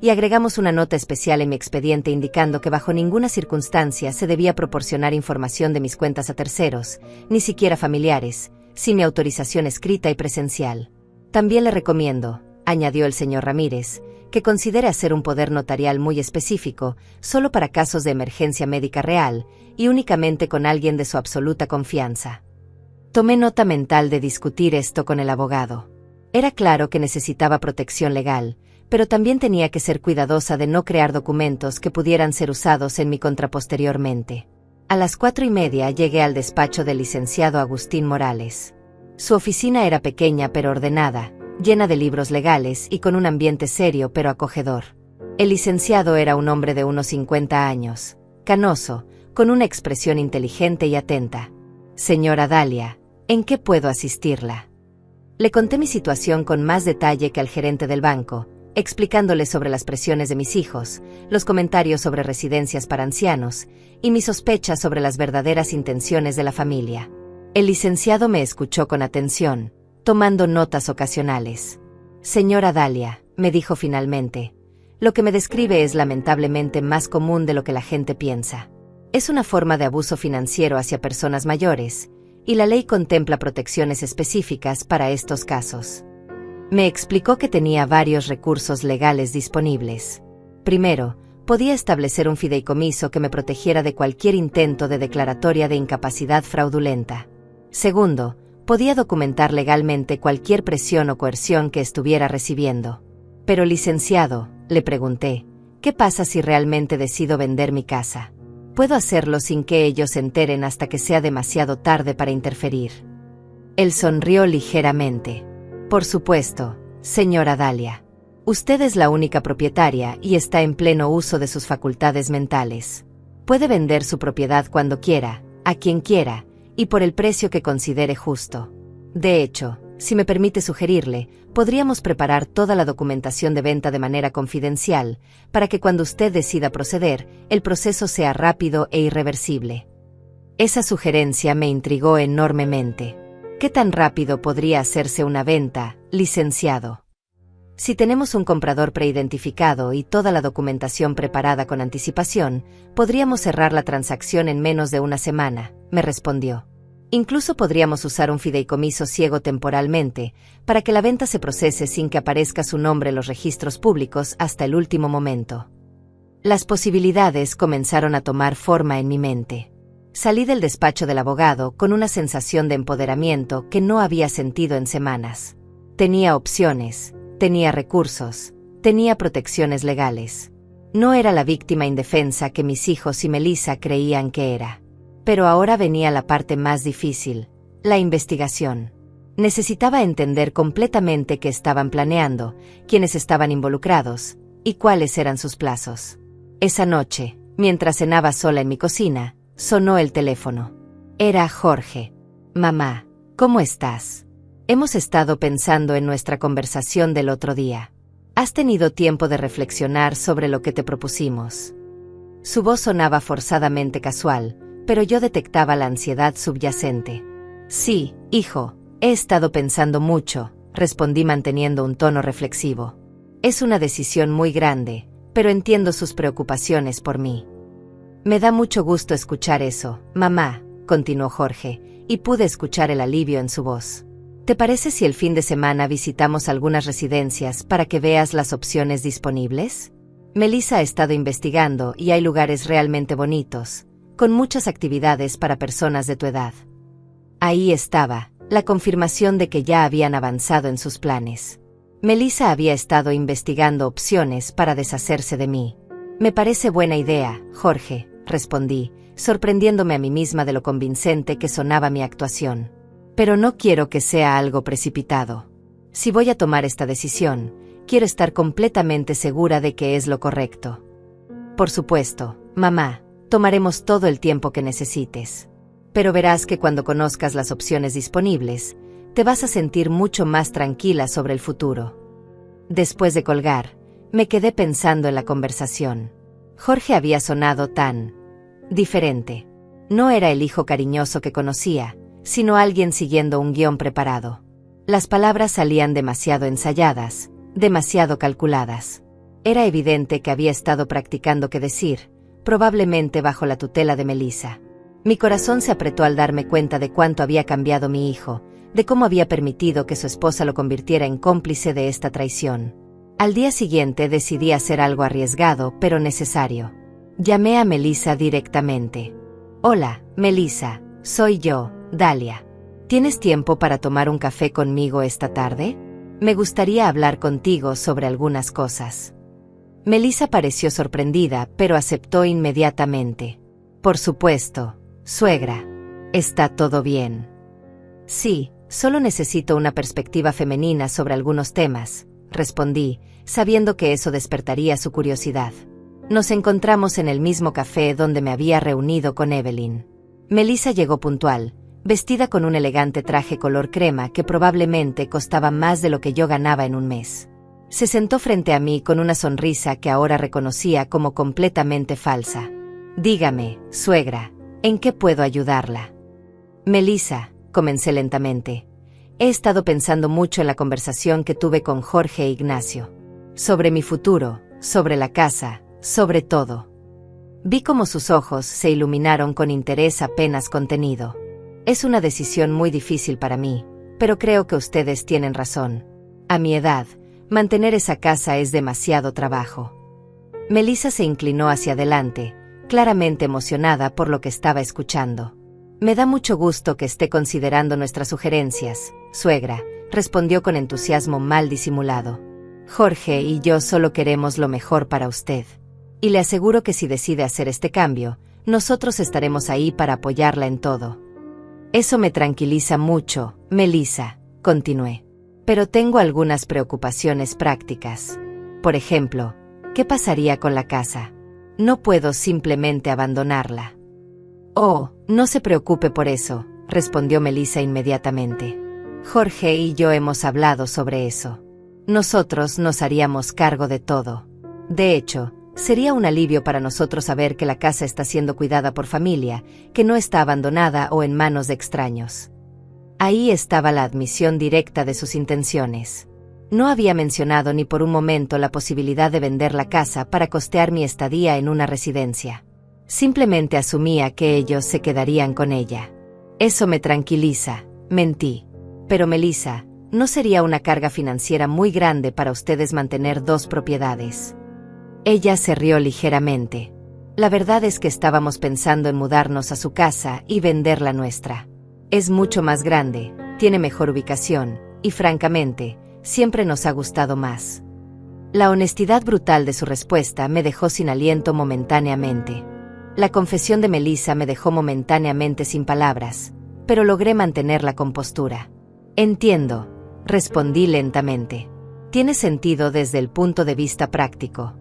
y agregamos una nota especial en mi expediente indicando que bajo ninguna circunstancia se debía proporcionar información de mis cuentas a terceros, ni siquiera familiares, sin mi autorización escrita y presencial. También le recomiendo, añadió el señor Ramírez, que considere hacer un poder notarial muy específico, solo para casos de emergencia médica real, y únicamente con alguien de su absoluta confianza. Tomé nota mental de discutir esto con el abogado. Era claro que necesitaba protección legal, pero también tenía que ser cuidadosa de no crear documentos que pudieran ser usados en mi contra posteriormente. A las 4:30 llegué al despacho del licenciado Agustín Morales. Su oficina era pequeña pero ordenada, llena de libros legales y con un ambiente serio pero acogedor. El licenciado era un hombre de unos 50 años, canoso, con una expresión inteligente y atenta. Señora Dalia, ¿en qué puedo asistirla? Le conté mi situación con más detalle que al gerente del banco, explicándole sobre las presiones de mis hijos, los comentarios sobre residencias para ancianos, y mis sospechas sobre las verdaderas intenciones de la familia. El licenciado me escuchó con atención, tomando notas ocasionales. Señora Dalia, me dijo finalmente, lo que me describe es lamentablemente más común de lo que la gente piensa. Es una forma de abuso financiero hacia personas mayores, y la ley contempla protecciones específicas para estos casos. Me explicó que tenía varios recursos legales disponibles. Primero, podía establecer un fideicomiso que me protegiera de cualquier intento de declaratoria de incapacidad fraudulenta. Segundo, podía documentar legalmente cualquier presión o coerción que estuviera recibiendo. Pero licenciado, le pregunté, ¿qué pasa si realmente decido vender mi casa? ¿Puedo hacerlo sin que ellos se enteren hasta que sea demasiado tarde para interferir? Él sonrió ligeramente. Por supuesto, señora Dalia. Usted es la única propietaria y está en pleno uso de sus facultades mentales. Puede vender su propiedad cuando quiera, a quien quiera, y por el precio que considere justo. De hecho, si me permite sugerirle, podríamos preparar toda la documentación de venta de manera confidencial, para que cuando usted decida proceder, el proceso sea rápido e irreversible. Esa sugerencia me intrigó enormemente. ¿Qué tan rápido podría hacerse una venta, licenciado? Si tenemos un comprador preidentificado y toda la documentación preparada con anticipación, podríamos cerrar la transacción en menos de una semana, me respondió. Incluso podríamos usar un fideicomiso ciego temporalmente, para que la venta se procese sin que aparezca su nombre en los registros públicos hasta el último momento. Las posibilidades comenzaron a tomar forma en mi mente. Salí del despacho del abogado con una sensación de empoderamiento que no había sentido en semanas. Tenía opciones, tenía recursos, tenía protecciones legales. No era la víctima indefensa que mis hijos y Melissa creían que era. Pero ahora venía la parte más difícil, la investigación. Necesitaba entender completamente qué estaban planeando, quiénes estaban involucrados, y cuáles eran sus plazos. Esa noche, mientras cenaba sola en mi cocina, sonó el teléfono. Era Jorge. Mamá, ¿cómo estás? Hemos estado pensando en nuestra conversación del otro día. ¿Has tenido tiempo de reflexionar sobre lo que te propusimos? Su voz sonaba forzadamente casual, pero yo detectaba la ansiedad subyacente. Sí, hijo, he estado pensando mucho, respondí manteniendo un tono reflexivo. Es una decisión muy grande, pero entiendo sus preocupaciones por mí. Me da mucho gusto escuchar eso, mamá, continuó Jorge, y pude escuchar el alivio en su voz. ¿Te parece si el fin de semana visitamos algunas residencias para que veas las opciones disponibles? Melissa ha estado investigando y hay lugares realmente bonitos, con muchas actividades para personas de tu edad. Ahí estaba, la confirmación de que ya habían avanzado en sus planes. Melissa había estado investigando opciones para deshacerse de mí. Me parece buena idea, Jorge, respondí, sorprendiéndome a mí misma de lo convincente que sonaba mi actuación. Pero no quiero que sea algo precipitado. Si voy a tomar esta decisión, quiero estar completamente segura de que es lo correcto. Por supuesto, mamá, tomaremos todo el tiempo que necesites. Pero verás que cuando conozcas las opciones disponibles, te vas a sentir mucho más tranquila sobre el futuro. Después de colgar, me quedé pensando en la conversación. Jorge había sonado tan diferente. No era el hijo cariñoso que conocía, sino alguien siguiendo un guión preparado. Las palabras salían demasiado ensayadas, demasiado calculadas. Era evidente que había estado practicando qué decir, probablemente bajo la tutela de Melissa. Mi corazón se apretó al darme cuenta de cuánto había cambiado mi hijo, de cómo había permitido que su esposa lo convirtiera en cómplice de esta traición. Al día siguiente decidí hacer algo arriesgado, pero necesario. Llamé a Melissa directamente. Hola, Melissa, soy yo, Dalia. ¿Tienes tiempo para tomar un café conmigo esta tarde? Me gustaría hablar contigo sobre algunas cosas. Melissa pareció sorprendida, pero aceptó inmediatamente. Por supuesto, suegra. ¿Está todo bien? Sí, solo necesito una perspectiva femenina sobre algunos temas, respondí, sabiendo que eso despertaría su curiosidad. Nos encontramos en el mismo café donde me había reunido con Evelyn. Melissa llegó puntual, vestida con un elegante traje color crema que probablemente costaba más de lo que yo ganaba en un mes. Se sentó frente a mí con una sonrisa que ahora reconocía como completamente falsa. Dígame, suegra, ¿en qué puedo ayudarla? Melissa, comencé lentamente. He estado pensando mucho en la conversación que tuve con Jorge e Ignacio. Sobre mi futuro, sobre la casa, sobre todo. Vi cómo sus ojos se iluminaron con interés apenas contenido. Es una decisión muy difícil para mí, pero creo que ustedes tienen razón. A mi edad, mantener esa casa es demasiado trabajo. Melissa se inclinó hacia adelante, claramente emocionada por lo que estaba escuchando. Me da mucho gusto que esté considerando nuestras sugerencias, suegra, respondió con entusiasmo mal disimulado. Jorge y yo solo queremos lo mejor para usted. Y le aseguro que si decide hacer este cambio, nosotros estaremos ahí para apoyarla en todo. Eso me tranquiliza mucho, Melissa, continué. Pero tengo algunas preocupaciones prácticas. Por ejemplo, ¿qué pasaría con la casa? No puedo simplemente abandonarla. Oh, no se preocupe por eso, respondió Melissa inmediatamente. Jorge y yo hemos hablado sobre eso. Nosotros nos haríamos cargo de todo. De hecho, sería un alivio para nosotros saber que la casa está siendo cuidada por familia, que no está abandonada o en manos de extraños. Ahí estaba la admisión directa de sus intenciones. No había mencionado ni por un momento la posibilidad de vender la casa para costear mi estadía en una residencia. Simplemente asumía que ellos se quedarían con ella. Eso me tranquiliza, mentí. Pero Melissa, ¿no sería una carga financiera muy grande para ustedes mantener 2 propiedades? Ella se rió ligeramente. La verdad es que estábamos pensando en mudarnos a su casa y vender la nuestra. Es mucho más grande, tiene mejor ubicación, y francamente, siempre nos ha gustado más. La honestidad brutal de su respuesta me dejó sin aliento momentáneamente. La confesión de Melissa me dejó momentáneamente sin palabras, pero logré mantener la compostura. Entiendo, respondí lentamente. Tiene sentido desde el punto de vista práctico.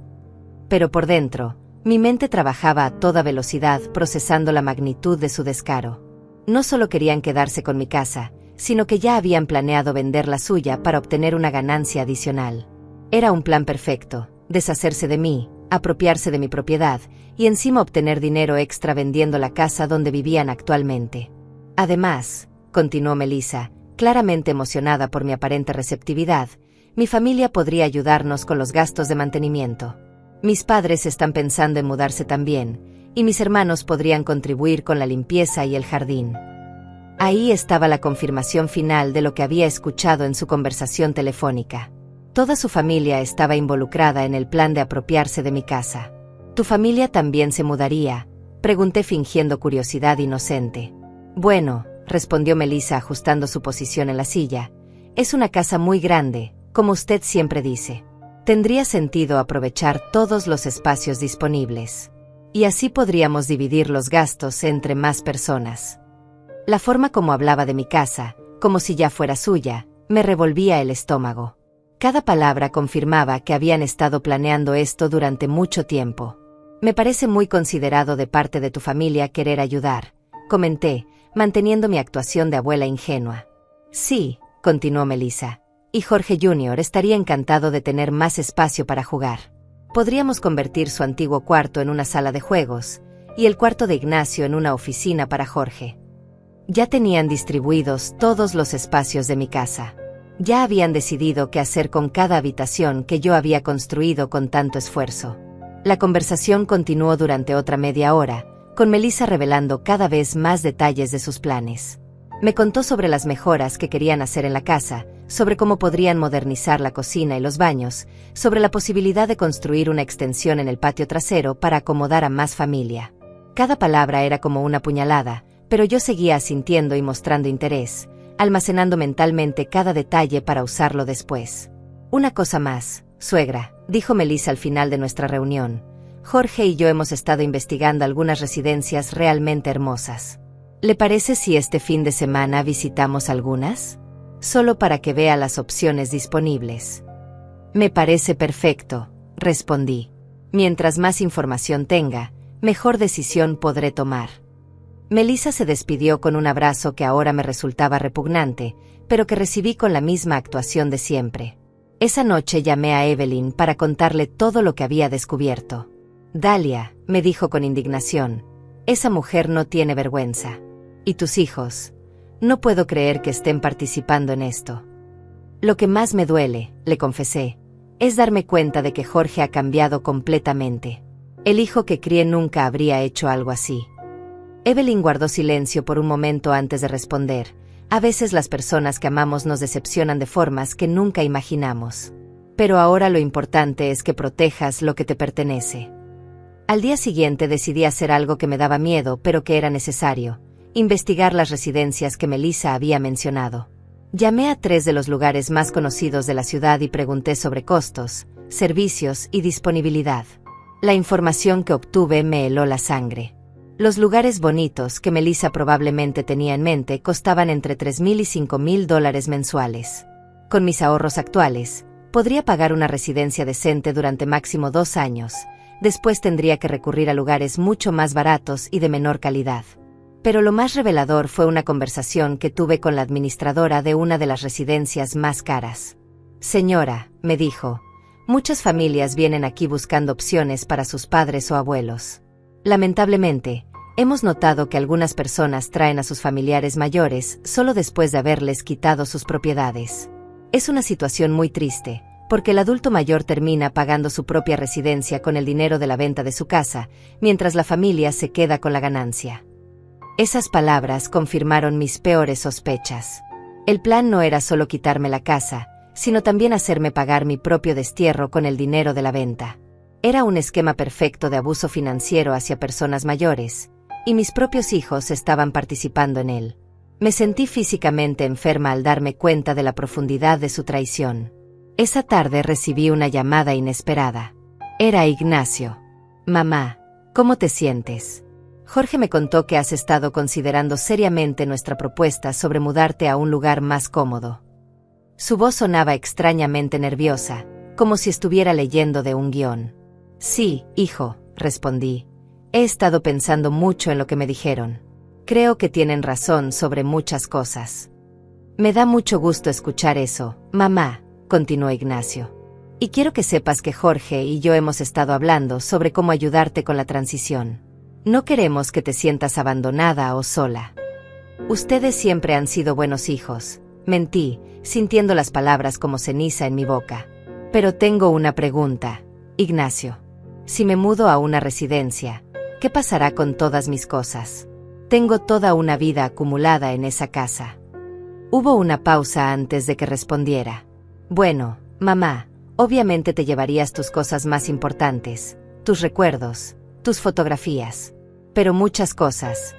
Pero por dentro, mi mente trabajaba a toda velocidad procesando la magnitud de su descaro. No solo querían quedarse con mi casa, sino que ya habían planeado vender la suya para obtener una ganancia adicional. Era un plan perfecto, deshacerse de mí, apropiarse de mi propiedad, y encima obtener dinero extra vendiendo la casa donde vivían actualmente. Además, continuó Melissa, claramente emocionada por mi aparente receptividad, mi familia podría ayudarnos con los gastos de mantenimiento. Mis padres están pensando en mudarse también, y mis hermanos podrían contribuir con la limpieza y el jardín. Ahí estaba la confirmación final de lo que había escuchado en su conversación telefónica. Toda su familia estaba involucrada en el plan de apropiarse de mi casa. ¿Tu familia también se mudaría?, pregunté fingiendo curiosidad inocente. Bueno, respondió Melissa ajustando su posición en la silla, es una casa muy grande, como usted siempre dice. Tendría sentido aprovechar todos los espacios disponibles. Y así podríamos dividir los gastos entre más personas. La forma como hablaba de mi casa, como si ya fuera suya, me revolvía el estómago. Cada palabra confirmaba que habían estado planeando esto durante mucho tiempo. Me parece muy considerado de parte de tu familia querer ayudar, comenté, manteniendo mi actuación de abuela ingenua. Sí, continuó Melissa, y Jorge Jr. estaría encantado de tener más espacio para jugar. Podríamos convertir su antiguo cuarto en una sala de juegos, y el cuarto de Ignacio en una oficina para Jorge. Ya tenían distribuidos todos los espacios de mi casa. Ya habían decidido qué hacer con cada habitación que yo había construido con tanto esfuerzo. La conversación continuó durante otra media hora, con Melissa revelando cada vez más detalles de sus planes. Me contó sobre las mejoras que querían hacer en la casa, sobre cómo podrían modernizar la cocina y los baños, sobre la posibilidad de construir una extensión en el patio trasero para acomodar a más familia. Cada palabra era como una puñalada, pero yo seguía asintiendo y mostrando interés, almacenando mentalmente cada detalle para usarlo después. Una cosa más, suegra, dijo Melissa al final de nuestra reunión. Jorge y yo hemos estado investigando algunas residencias realmente hermosas. ¿Le parece si este fin de semana visitamos algunas? Solo para que vea las opciones disponibles. Me parece perfecto, respondí. Mientras más información tenga, mejor decisión podré tomar. Melissa se despidió con un abrazo que ahora me resultaba repugnante, pero que recibí con la misma actuación de siempre. Esa noche llamé a Evelyn para contarle todo lo que había descubierto. Dalia, me dijo con indignación, esa mujer no tiene vergüenza. ¿Y tus hijos? No puedo creer que estén participando en esto. Lo que más me duele, le confesé, es darme cuenta de que Jorge ha cambiado completamente. El hijo que crié nunca habría hecho algo así. Evelyn guardó silencio por un momento antes de responder. A veces las personas que amamos nos decepcionan de formas que nunca imaginamos. Pero ahora lo importante es que protejas lo que te pertenece. Al día siguiente decidí hacer algo que me daba miedo pero que era necesario: investigar las residencias que Melissa había mencionado. Llamé a 3 de los lugares más conocidos de la ciudad y pregunté sobre costos, servicios y disponibilidad. La información que obtuve me heló la sangre. Los lugares bonitos que Melissa probablemente tenía en mente costaban entre $3,000 y $5,000 mensuales. Con mis ahorros actuales, podría pagar una residencia decente durante máximo 2 años. Después tendría que recurrir a lugares mucho más baratos y de menor calidad. Pero lo más revelador fue una conversación que tuve con la administradora de una de las residencias más caras. Señora, me dijo, muchas familias vienen aquí buscando opciones para sus padres o abuelos. Lamentablemente, hemos notado que algunas personas traen a sus familiares mayores solo después de haberles quitado sus propiedades. Es una situación muy triste, porque el adulto mayor termina pagando su propia residencia con el dinero de la venta de su casa, mientras la familia se queda con la ganancia. Esas palabras confirmaron mis peores sospechas. El plan no era solo quitarme la casa, sino también hacerme pagar mi propio destierro con el dinero de la venta. Era un esquema perfecto de abuso financiero hacia personas mayores, y mis propios hijos estaban participando en él. Me sentí físicamente enferma al darme cuenta de la profundidad de su traición. Esa tarde recibí una llamada inesperada. Era Ignacio. Mamá, ¿cómo te sientes? Jorge me contó que has estado considerando seriamente nuestra propuesta sobre mudarte a un lugar más cómodo. Su voz sonaba extrañamente nerviosa, como si estuviera leyendo de un guión. Sí, hijo, respondí. He estado pensando mucho en lo que me dijeron. Creo que tienen razón sobre muchas cosas. Me da mucho gusto escuchar eso, mamá, continuó Ignacio. Y quiero que sepas que Jorge y yo hemos estado hablando sobre cómo ayudarte con la transición. No queremos que te sientas abandonada o sola. Ustedes siempre han sido buenos hijos, mentí, sintiendo las palabras como ceniza en mi boca. Pero tengo una pregunta, Ignacio. Si me mudo a una residencia, ¿qué pasará con todas mis cosas? Tengo toda una vida acumulada en esa casa. Hubo una pausa antes de que respondiera. Bueno, mamá, obviamente te llevarías tus cosas más importantes, tus recuerdos, tus fotografías. Pero muchas cosas.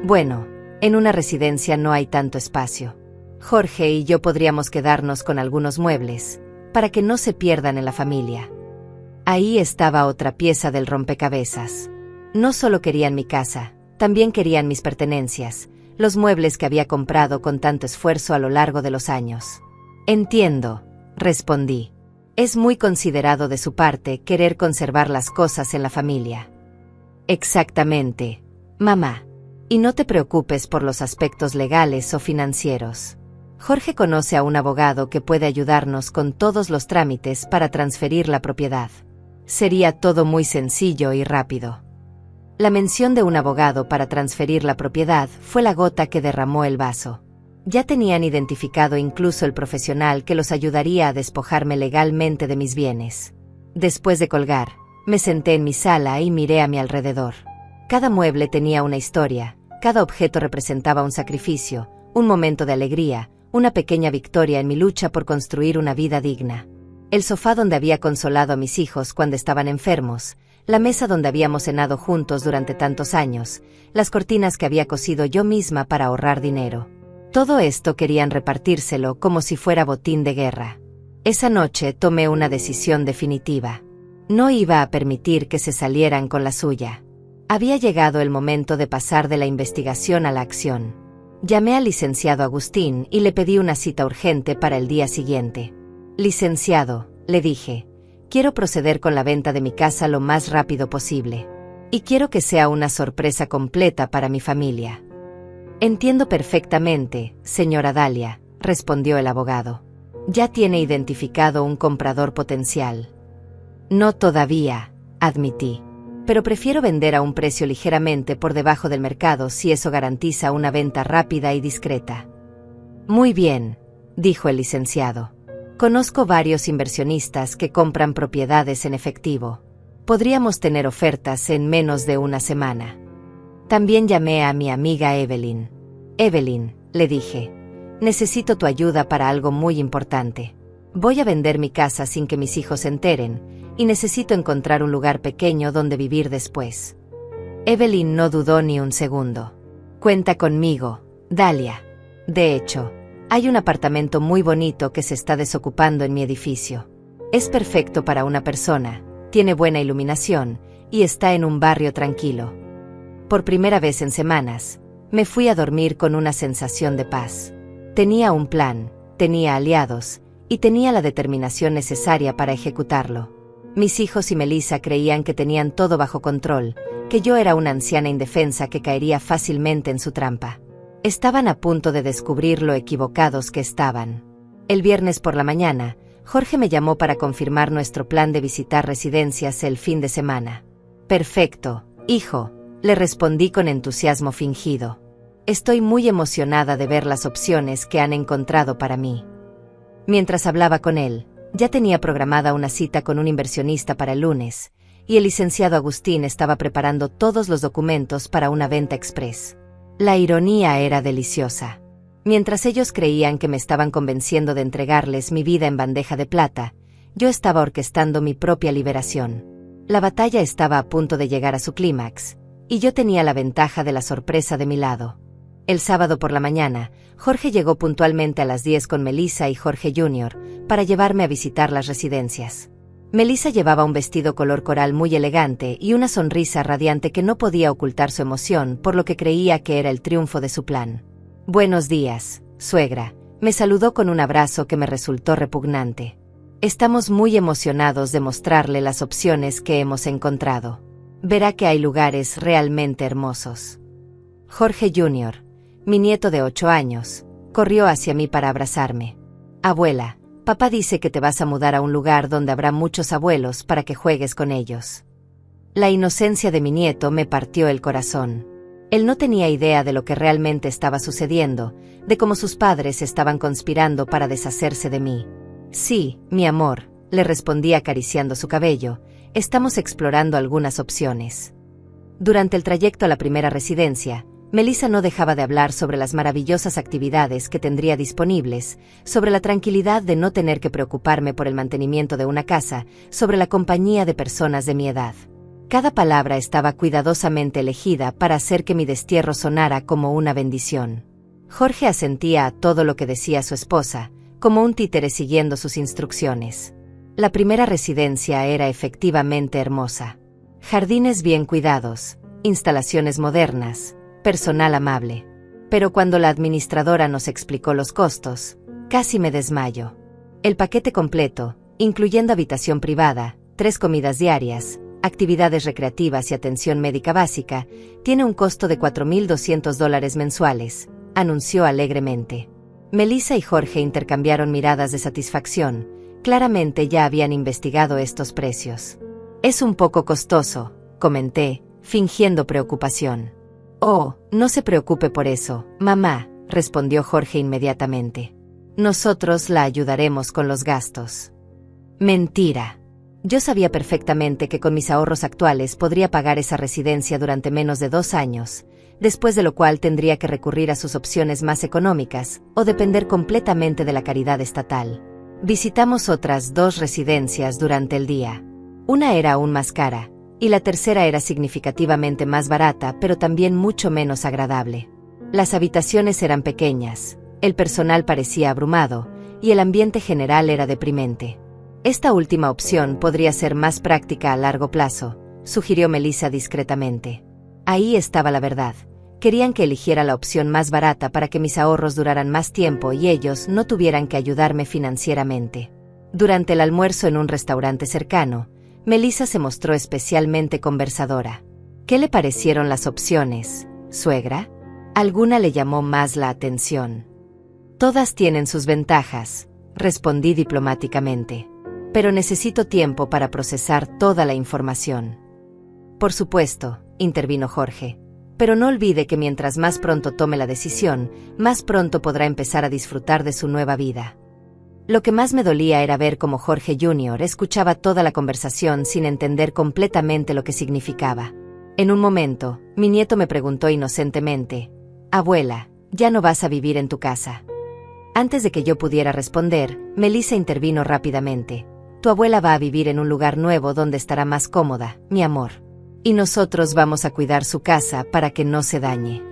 Bueno, en una residencia no hay tanto espacio. Jorge y yo podríamos quedarnos con algunos muebles, para que no se pierdan en la familia. Ahí estaba otra pieza del rompecabezas. No solo querían mi casa, también querían mis pertenencias, los muebles que había comprado con tanto esfuerzo a lo largo de los años. Entiendo, respondí. Es muy considerado de su parte querer conservar las cosas en la familia. Exactamente, mamá. Y no te preocupes por los aspectos legales o financieros. Jorge conoce a un abogado que puede ayudarnos con todos los trámites para transferir la propiedad. Sería todo muy sencillo y rápido. La mención de un abogado para transferir la propiedad fue la gota que derramó el vaso. Ya tenían identificado incluso el profesional que los ayudaría a despojarme legalmente de mis bienes. Después de colgar, me senté en mi sala y miré a mi alrededor. Cada mueble tenía una historia, cada objeto representaba un sacrificio, un momento de alegría, una pequeña victoria en mi lucha por construir una vida digna. El sofá donde había consolado a mis hijos cuando estaban enfermos, la mesa donde habíamos cenado juntos durante tantos años, las cortinas que había cosido yo misma para ahorrar dinero. Todo esto querían repartírselo como si fuera botín de guerra. Esa noche tomé una decisión definitiva. No iba a permitir que se salieran con la suya. Había llegado el momento de pasar de la investigación a la acción. Llamé al licenciado Agustín y le pedí una cita urgente para el día siguiente. Licenciado, le dije, quiero proceder con la venta de mi casa lo más rápido posible. Y quiero que sea una sorpresa completa para mi familia. Entiendo perfectamente, señora Dalia, respondió el abogado. Ya tiene identificado un comprador potencial. No todavía, admití. Pero prefiero vender a un precio ligeramente por debajo del mercado si eso garantiza una venta rápida y discreta. Muy bien, dijo el licenciado. Conozco varios inversionistas que compran propiedades en efectivo. Podríamos tener ofertas en menos de una semana. También llamé a mi amiga Evelyn. Evelyn, le dije, necesito tu ayuda para algo muy importante. Voy a vender mi casa sin que mis hijos se enteren, y necesito encontrar un lugar pequeño donde vivir después. Evelyn no dudó ni un segundo. Cuenta conmigo, Dalia. De hecho, hay un apartamento muy bonito que se está desocupando en mi edificio. Es perfecto para una persona, tiene buena iluminación, y está en un barrio tranquilo. Por primera vez en semanas, me fui a dormir con una sensación de paz. Tenía un plan, tenía aliados, y tenía la determinación necesaria para ejecutarlo. Mis hijos y Melissa creían que tenían todo bajo control, que yo era una anciana indefensa que caería fácilmente en su trampa. Estaban a punto de descubrir lo equivocados que estaban. El viernes por la mañana, Jorge me llamó para confirmar nuestro plan de visitar residencias el fin de semana. Perfecto, hijo, le respondí con entusiasmo fingido. Estoy muy emocionada de ver las opciones que han encontrado para mí. Mientras hablaba con él, ya tenía programada una cita con un inversionista para el lunes, y el licenciado Agustín estaba preparando todos los documentos para una venta express. La ironía era deliciosa. Mientras ellos creían que me estaban convenciendo de entregarles mi vida en bandeja de plata, yo estaba orquestando mi propia liberación. La batalla estaba a punto de llegar a su clímax, y yo tenía la ventaja de la sorpresa de mi lado. El sábado por la mañana, Jorge llegó puntualmente a las 10 con Melissa y Jorge Jr. para llevarme a visitar las residencias. Melissa llevaba un vestido color coral muy elegante y una sonrisa radiante que no podía ocultar su emoción, por lo que creía que era el triunfo de su plan. «Buenos días, suegra», me saludó con un abrazo que me resultó repugnante. «Estamos muy emocionados de mostrarle las opciones que hemos encontrado. Verá que hay lugares realmente hermosos». Jorge Jr., mi nieto de 8 años, corrió hacia mí para abrazarme. «Abuela, papá dice que te vas a mudar a un lugar donde habrá muchos abuelos para que juegues con ellos». La inocencia de mi nieto me partió el corazón. Él no tenía idea de lo que realmente estaba sucediendo, de cómo sus padres estaban conspirando para deshacerse de mí. «Sí, mi amor», le respondí acariciando su cabello, «estamos explorando algunas opciones». Durante el trayecto a la primera residencia, Melissa no dejaba de hablar sobre las maravillosas actividades que tendría disponibles, sobre la tranquilidad de no tener que preocuparme por el mantenimiento de una casa, sobre la compañía de personas de mi edad. Cada palabra estaba cuidadosamente elegida para hacer que mi destierro sonara como una bendición. Jorge asentía a todo lo que decía su esposa, como un títere siguiendo sus instrucciones. La primera residencia era efectivamente hermosa. Jardines bien cuidados, instalaciones modernas, personal amable. Pero cuando la administradora nos explicó los costos, casi me desmayo. El paquete completo, incluyendo habitación privada, 3 comidas diarias, actividades recreativas y atención médica básica, tiene un costo de $4,200 mensuales, anunció alegremente. Melissa y Jorge intercambiaron miradas de satisfacción. Claramente ya habían investigado estos precios. «Es un poco costoso», comenté, fingiendo preocupación. «Oh, no se preocupe por eso, mamá», respondió Jorge inmediatamente. «Nosotros la ayudaremos con los gastos». Mentira. Yo sabía perfectamente que con mis ahorros actuales podría pagar esa residencia durante menos de 2 años, después de lo cual tendría que recurrir a sus opciones más económicas, o depender completamente de la caridad estatal. Visitamos otras 2 residencias durante el día. Una era aún más cara, y la tercera era significativamente más barata, pero también mucho menos agradable. Las habitaciones eran pequeñas, el personal parecía abrumado, y el ambiente general era deprimente. «Esta última opción podría ser más práctica a largo plazo», sugirió Melissa discretamente. Ahí estaba la verdad. Querían que eligiera la opción más barata para que mis ahorros duraran más tiempo y ellos no tuvieran que ayudarme financieramente. Durante el almuerzo en un restaurante cercano, Melissa se mostró especialmente conversadora. «¿Qué le parecieron las opciones, suegra? ¿Alguna le llamó más la atención?» «Todas tienen sus ventajas», respondí diplomáticamente. «Pero necesito tiempo para procesar toda la información». «Por supuesto», intervino Jorge. «Pero no olvide que mientras más pronto tome la decisión, más pronto podrá empezar a disfrutar de su nueva vida». Lo que más me dolía era ver cómo Jorge Jr. escuchaba toda la conversación sin entender completamente lo que significaba. En un momento, mi nieto me preguntó inocentemente: «Abuela, ¿ya no vas a vivir en tu casa?». Antes de que yo pudiera responder, Melissa intervino rápidamente. «Tu abuela va a vivir en un lugar nuevo donde estará más cómoda, mi amor. Y nosotros vamos a cuidar su casa para que no se dañe».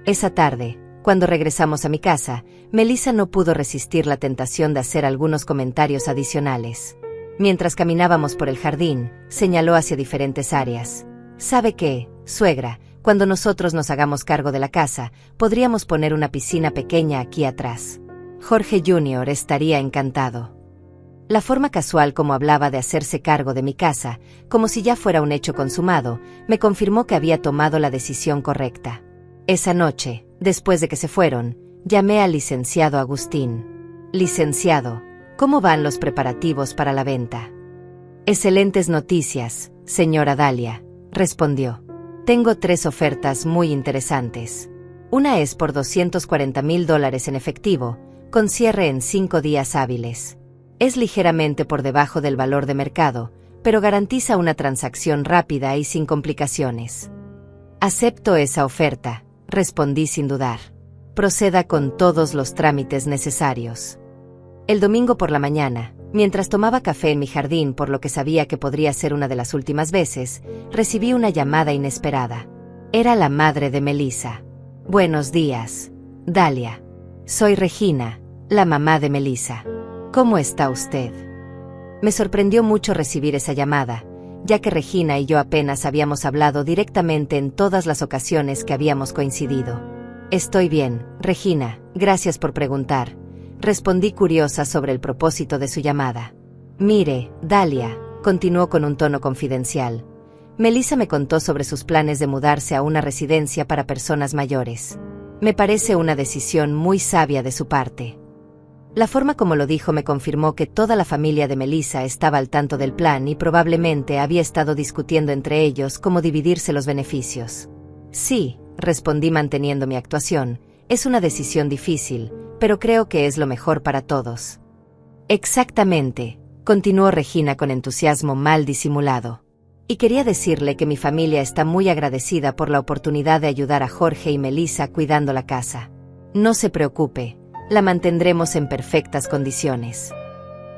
Esa tarde, cuando regresamos a mi casa, Melissa no pudo resistir la tentación de hacer algunos comentarios adicionales. Mientras caminábamos por el jardín, señaló hacia diferentes áreas. «¿Sabe qué, suegra? Cuando nosotros nos hagamos cargo de la casa, podríamos poner una piscina pequeña aquí atrás. Jorge Jr. estaría encantado». La forma casual como hablaba de hacerse cargo de mi casa, como si ya fuera un hecho consumado, me confirmó que había tomado la decisión correcta. Esa noche, después de que se fueron, llamé al licenciado Agustín. «Licenciado, ¿cómo van los preparativos para la venta?». «Excelentes noticias, señora Dalia», respondió. «Tengo 3 ofertas muy interesantes. Una es por $240,000 en efectivo, con cierre en 5 días hábiles. Es ligeramente por debajo del valor de mercado, pero garantiza una transacción rápida y sin complicaciones. Acepto esa oferta, respondí sin dudar. Proceda con todos los trámites necesarios. El domingo por la mañana, mientras tomaba café en mi jardín por lo que sabía que podría ser una de las últimas veces, recibí una llamada inesperada. Era la madre de Melissa. Buenos días, Dalia. Soy Regina, la mamá de Melissa. ¿Cómo está usted? Me sorprendió mucho recibir esa llamada, ya que Regina y yo apenas habíamos hablado directamente en todas las ocasiones que habíamos coincidido. Estoy bien, Regina, gracias por preguntar, respondí curiosa sobre el propósito de su llamada. Mire, Dalia, continuó con un tono confidencial. Melissa me contó sobre sus planes de mudarse a una residencia para personas mayores. Me parece una decisión muy sabia de su parte. La forma como lo dijo me confirmó que toda la familia de Melissa estaba al tanto del plan y probablemente había estado discutiendo entre ellos cómo dividirse los beneficios. Sí, respondí manteniendo mi actuación, es una decisión difícil, pero creo que es lo mejor para todos. Exactamente, continuó Regina con entusiasmo mal disimulado. Y quería decirle que mi familia está muy agradecida por la oportunidad de ayudar a Jorge y Melissa cuidando la casa. No se preocupe, la mantendremos en perfectas condiciones.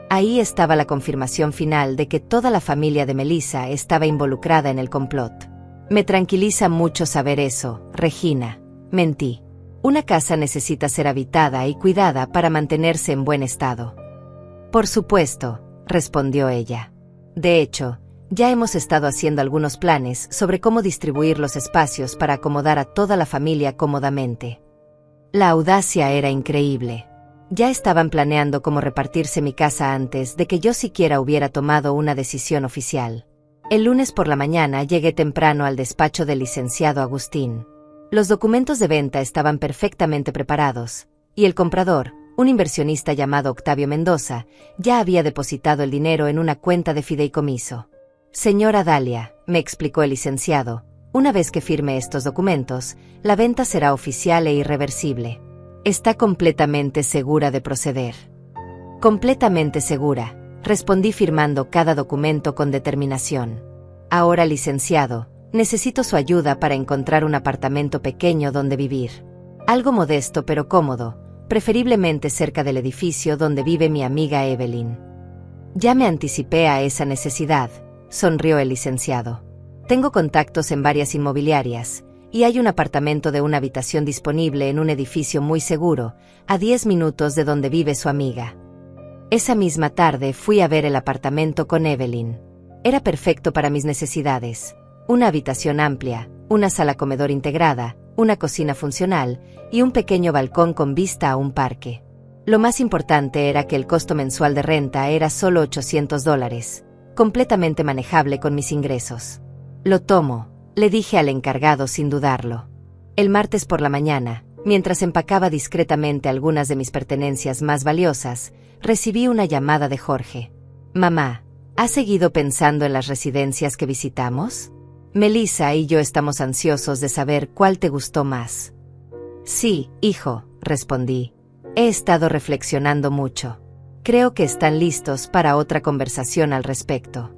Ahí estaba la confirmación final de que toda la familia de Melissa estaba involucrada en el complot. Me tranquiliza mucho saber eso, Regina. Mentí. Una casa necesita ser habitada y cuidada para mantenerse en buen estado. Por supuesto, respondió ella. De hecho, ya hemos estado haciendo algunos planes sobre cómo distribuir los espacios para acomodar a toda la familia cómodamente. La audacia era increíble. Ya estaban planeando cómo repartirse mi casa antes de que yo siquiera hubiera tomado una decisión oficial. El lunes por la mañana llegué temprano al despacho del licenciado Agustín. Los documentos de venta estaban perfectamente preparados, y el comprador, un inversionista llamado Octavio Mendoza, ya había depositado el dinero en una cuenta de fideicomiso. Señora Dalia, me explicó el licenciado, una vez que firme estos documentos, la venta será oficial e irreversible. ¿Está completamente segura de proceder? Completamente segura, respondí firmando cada documento con determinación. Ahora, licenciado, necesito su ayuda para encontrar un apartamento pequeño donde vivir. Algo modesto pero cómodo, preferiblemente cerca del edificio donde vive mi amiga Evelyn. Ya me anticipé a esa necesidad, sonrió el licenciado. Tengo contactos en varias inmobiliarias, y hay un apartamento de una habitación disponible en un edificio muy seguro, a 10 minutos de donde vive su amiga. Esa misma tarde fui a ver el apartamento con Evelyn. Era perfecto para mis necesidades. Una habitación amplia, una sala comedor integrada, una cocina funcional y un pequeño balcón con vista a un parque. Lo más importante era que el costo mensual de renta era solo $800, completamente manejable con mis ingresos. Lo tomo, le dije al encargado sin dudarlo. El martes por la mañana, mientras empacaba discretamente algunas de mis pertenencias más valiosas, recibí una llamada de Jorge. Mamá, ¿has seguido pensando en las residencias que visitamos? Melissa y yo estamos ansiosos de saber cuál te gustó más. Sí, hijo, respondí. He estado reflexionando mucho. Creo que están listos para otra conversación al respecto.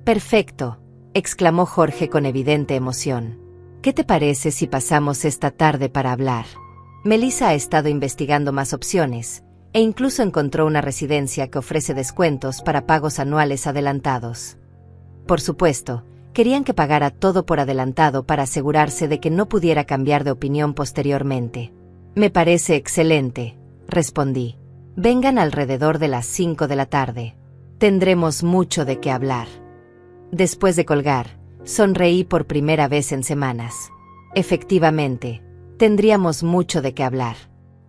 Perfecto, exclamó Jorge con evidente emoción. ¿Qué te parece si pasamos esta tarde para hablar? Melissa ha estado investigando más opciones, e incluso encontró una residencia que ofrece descuentos para pagos anuales adelantados. Por supuesto, querían que pagara todo por adelantado para asegurarse de que no pudiera cambiar de opinión posteriormente. Me parece excelente, respondí. Vengan alrededor de las 5 de la tarde. Tendremos mucho de qué hablar. Después de colgar, sonreí por primera vez en semanas. Efectivamente, tendríamos mucho de qué hablar.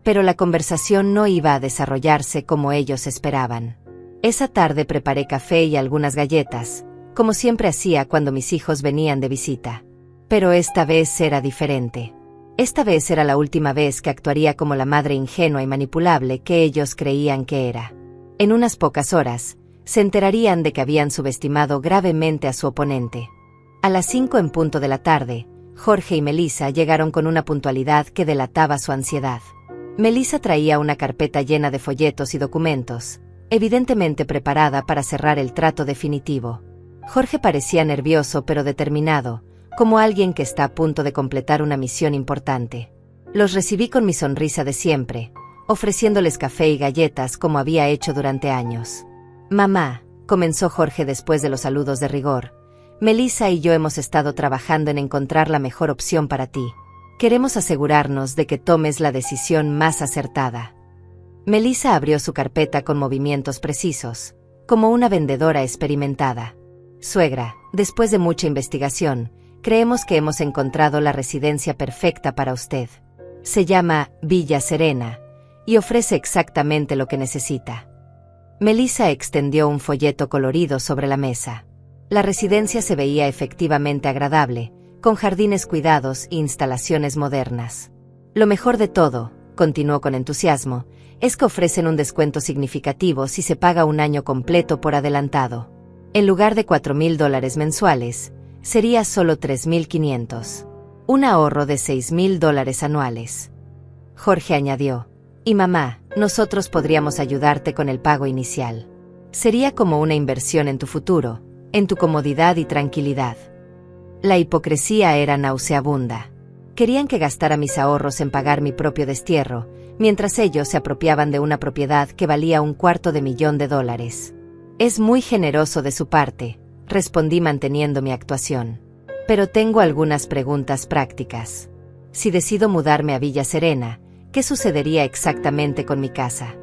Pero la conversación no iba a desarrollarse como ellos esperaban. Esa tarde preparé café y algunas galletas, como siempre hacía cuando mis hijos venían de visita. Pero esta vez era diferente. Esta vez era la última vez que actuaría como la madre ingenua y manipulable que ellos creían que era. En unas pocas horas, se enterarían de que habían subestimado gravemente a su oponente. A las 5 en punto de la tarde, Jorge y Melissa llegaron con una puntualidad que delataba su ansiedad. Melissa traía una carpeta llena de folletos y documentos, evidentemente preparada para cerrar el trato definitivo. Jorge parecía nervioso pero determinado, como alguien que está a punto de completar una misión importante. Los recibí con mi sonrisa de siempre, ofreciéndoles café y galletas como había hecho durante años. «Mamá», comenzó Jorge después de los saludos de rigor, «Melissa y yo hemos estado trabajando en encontrar la mejor opción para ti. Queremos asegurarnos de que tomes la decisión más acertada». Melissa abrió su carpeta con movimientos precisos, como una vendedora experimentada. «Suegra, después de mucha investigación, creemos que hemos encontrado la residencia perfecta para usted. Se llama Villa Serena, y ofrece exactamente lo que necesita». Melissa extendió un folleto colorido sobre la mesa. La residencia se veía efectivamente agradable, con jardines cuidados e instalaciones modernas. «Lo mejor de todo», continuó con entusiasmo, «es que ofrecen un descuento significativo si se paga un año completo por adelantado. En lugar de $4,000 mensuales, sería solo $3,500. Un ahorro de $6,000 anuales». Jorge añadió, «Y mamá, nosotros podríamos ayudarte con el pago inicial. Sería como una inversión en tu futuro, en tu comodidad y tranquilidad». La hipocresía era nauseabunda. Querían que gastara mis ahorros en pagar mi propio destierro, mientras ellos se apropiaban de una propiedad que valía $250,000. «Es muy generoso de su parte», respondí manteniendo mi actuación. «Pero tengo algunas preguntas prácticas. Si decido mudarme a Villa Serena, ¿qué sucedería exactamente con mi casa?».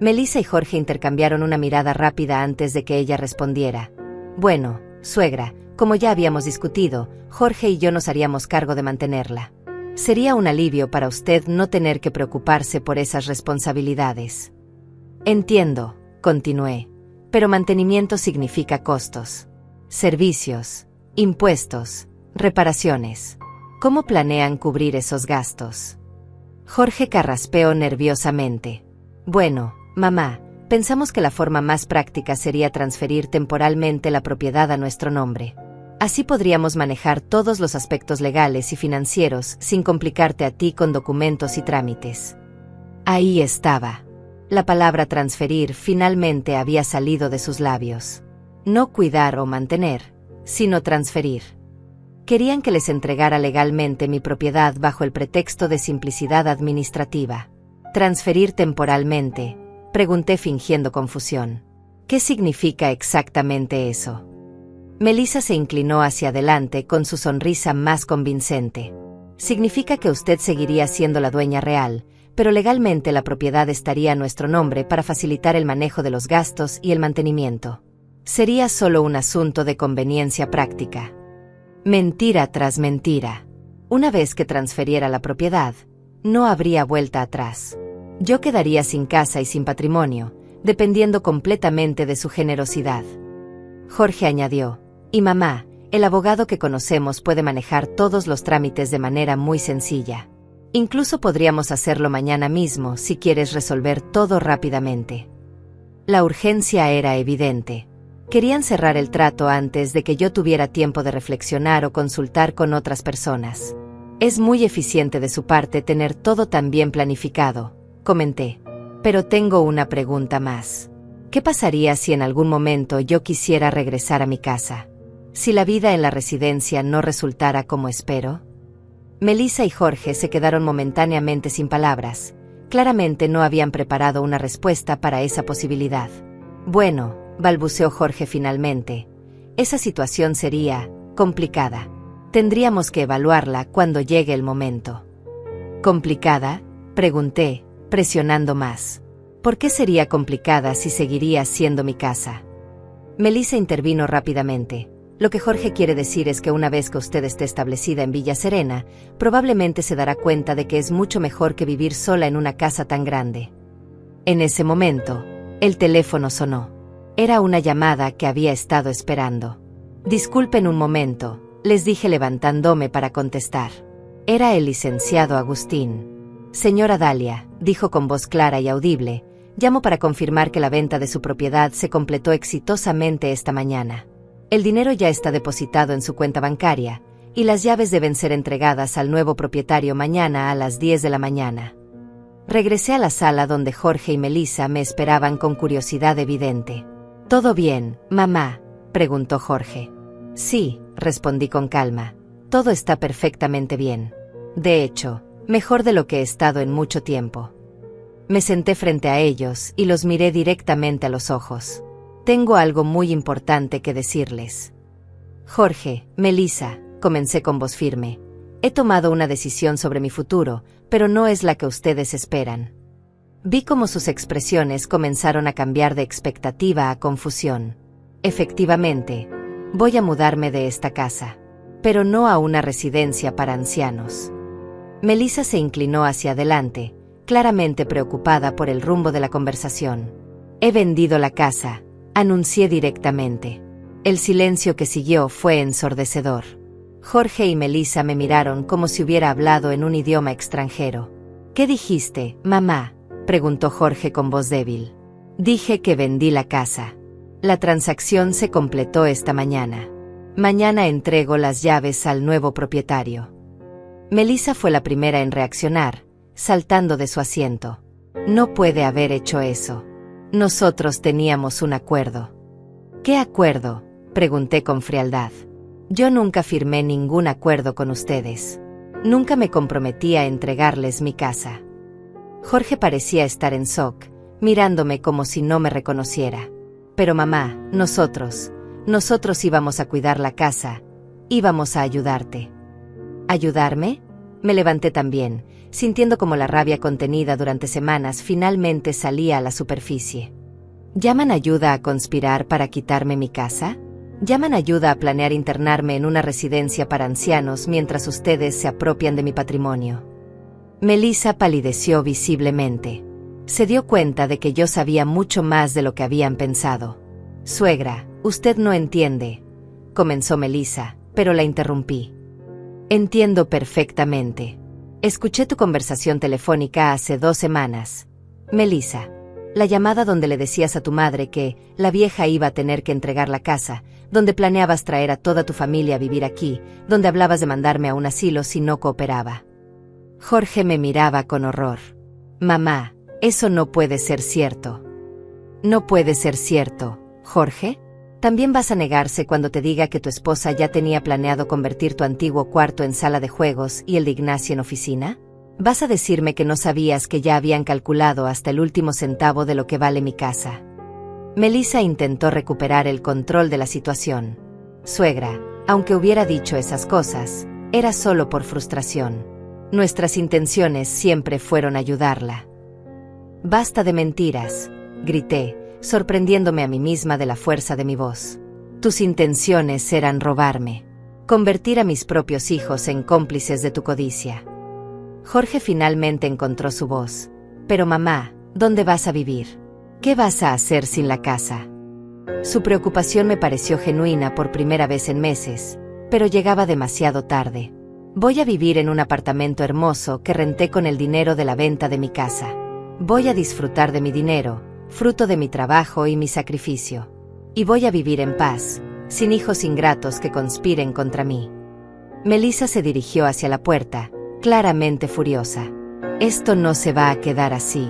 Melissa y Jorge intercambiaron una mirada rápida antes de que ella respondiera. «Bueno, suegra, como ya habíamos discutido, Jorge y yo nos haríamos cargo de mantenerla. Sería un alivio para usted no tener que preocuparse por esas responsabilidades». «Entiendo», continué, «pero mantenimiento significa costos. Servicios, impuestos, reparaciones. ¿Cómo planean cubrir esos gastos?». Jorge carraspeó nerviosamente. «Bueno, mamá, pensamos que la forma más práctica sería transferir temporalmente la propiedad a nuestro nombre. Así podríamos manejar todos los aspectos legales y financieros sin complicarte a ti con documentos y trámites». Ahí estaba. La palabra transferir finalmente había salido de sus labios. No cuidar o mantener, sino transferir. Querían que les entregara legalmente mi propiedad bajo el pretexto de simplicidad administrativa. «¿Transferir temporalmente?», pregunté fingiendo confusión. «¿Qué significa exactamente eso?». Melissa se inclinó hacia adelante con su sonrisa más convincente. «Significa que usted seguiría siendo la dueña real, pero legalmente la propiedad estaría a nuestro nombre para facilitar el manejo de los gastos y el mantenimiento. Sería solo un asunto de conveniencia práctica». Mentira tras mentira. Una vez que transferiera la propiedad, no habría vuelta atrás. Yo quedaría sin casa y sin patrimonio, dependiendo completamente de su generosidad. Jorge añadió, «Y mamá, el abogado que conocemos puede manejar todos los trámites de manera muy sencilla. Incluso podríamos hacerlo mañana mismo si quieres resolver todo rápidamente». La urgencia era evidente. Querían cerrar el trato antes de que yo tuviera tiempo de reflexionar o consultar con otras personas. «Es muy eficiente de su parte tener todo tan bien planificado», comenté. «Pero tengo una pregunta más. ¿Qué pasaría si en algún momento yo quisiera regresar a mi casa? Si la vida en la residencia no resultara como espero». Melissa y Jorge se quedaron momentáneamente sin palabras. Claramente no habían preparado una respuesta para esa posibilidad. «Bueno», balbuceó Jorge finalmente, «esa situación sería complicada. Tendríamos que evaluarla cuando llegue el momento». «¿Complicada?», pregunté, presionando más. «¿Por qué sería complicada si seguiría siendo mi casa?». Melissa intervino rápidamente. «Lo que Jorge quiere decir es que una vez que usted esté establecida en Villa Serena, probablemente se dará cuenta de que es mucho mejor que vivir sola en una casa tan grande». En ese momento, el teléfono sonó. Era una llamada que había estado esperando. «Disculpen un momento», les dije levantándome para contestar. Era el licenciado Agustín. «Señora Dalia», dijo con voz clara y audible, «llamo para confirmar que la venta de su propiedad se completó exitosamente esta mañana. El dinero ya está depositado en su cuenta bancaria, y las llaves deben ser entregadas al nuevo propietario mañana a las 10 de la mañana». Regresé a la sala donde Jorge y Melissa me esperaban con curiosidad evidente. ¿Todo bien, mamá?, preguntó Jorge. Sí, respondí con calma. Todo está perfectamente bien. De hecho, mejor de lo que he estado en mucho tiempo. Me senté frente a ellos y los miré directamente a los ojos. Tengo algo muy importante que decirles. Jorge, Melissa, comencé con voz firme. He tomado una decisión sobre mi futuro, pero no es la que ustedes esperan. Vi cómo sus expresiones comenzaron a cambiar de expectativa a confusión. Efectivamente, voy a mudarme de esta casa, pero no a una residencia para ancianos. Melissa se inclinó hacia adelante, claramente preocupada por el rumbo de la conversación. He vendido la casa, anuncié directamente. El silencio que siguió fue ensordecedor. Jorge y Melissa me miraron como si hubiera hablado en un idioma extranjero. ¿Qué dijiste, mamá?, preguntó Jorge con voz débil. Dije que vendí la casa. La transacción se completó esta mañana. Mañana entrego las llaves al nuevo propietario. Melissa fue la primera en reaccionar, saltando de su asiento. No puede haber hecho eso. Nosotros teníamos un acuerdo. ¿Qué acuerdo?, pregunté con frialdad. Yo nunca firmé ningún acuerdo con ustedes. Nunca me comprometí a entregarles mi casa. Jorge parecía estar en shock, mirándome como si no me reconociera. Pero mamá, nosotros íbamos a cuidar la casa, íbamos a ayudarte. ¿Ayudarme? Me levanté también, sintiendo como la rabia contenida durante semanas finalmente salía a la superficie. ¿Llaman ayuda a conspirar para quitarme mi casa? ¿Llaman ayuda a planear internarme en una residencia para ancianos mientras ustedes se apropian de mi patrimonio? Melissa palideció visiblemente. Se dio cuenta de que yo sabía mucho más de lo que habían pensado. Suegra, usted no entiende, comenzó Melissa, pero la interrumpí. Entiendo perfectamente. Escuché tu conversación telefónica hace 2 semanas. Melissa, la llamada donde le decías a tu madre que la vieja iba a tener que entregar la casa, donde planeabas traer a toda tu familia a vivir aquí, donde hablabas de mandarme a un asilo si no cooperaba. Jorge me miraba con horror. Mamá, eso no puede ser cierto. No puede ser cierto, Jorge. ¿También vas a negarse cuando te diga que tu esposa ya tenía planeado convertir tu antiguo cuarto en sala de juegos y el de Ignacio en oficina? ¿Vas a decirme que no sabías que ya habían calculado hasta el último centavo de lo que vale mi casa? Melissa intentó recuperar el control de la situación. Suegra, aunque hubiera dicho esas cosas, era solo por frustración. Nuestras intenciones siempre fueron ayudarla. Basta de mentiras, grité, sorprendiéndome a mí misma de la fuerza de mi voz. Tus intenciones eran robarme, convertir a mis propios hijos en cómplices de tu codicia. Jorge finalmente encontró su voz. Pero mamá, ¿dónde vas a vivir? ¿Qué vas a hacer sin la casa? Su preocupación me pareció genuina por primera vez en meses, pero llegaba demasiado tarde. Voy a vivir en un apartamento hermoso que renté con el dinero de la venta de mi casa. Voy a disfrutar de mi dinero, fruto de mi trabajo y mi sacrificio. Y voy a vivir en paz, sin hijos ingratos que conspiren contra mí. Melissa se dirigió hacia la puerta, claramente furiosa. Esto no se va a quedar así.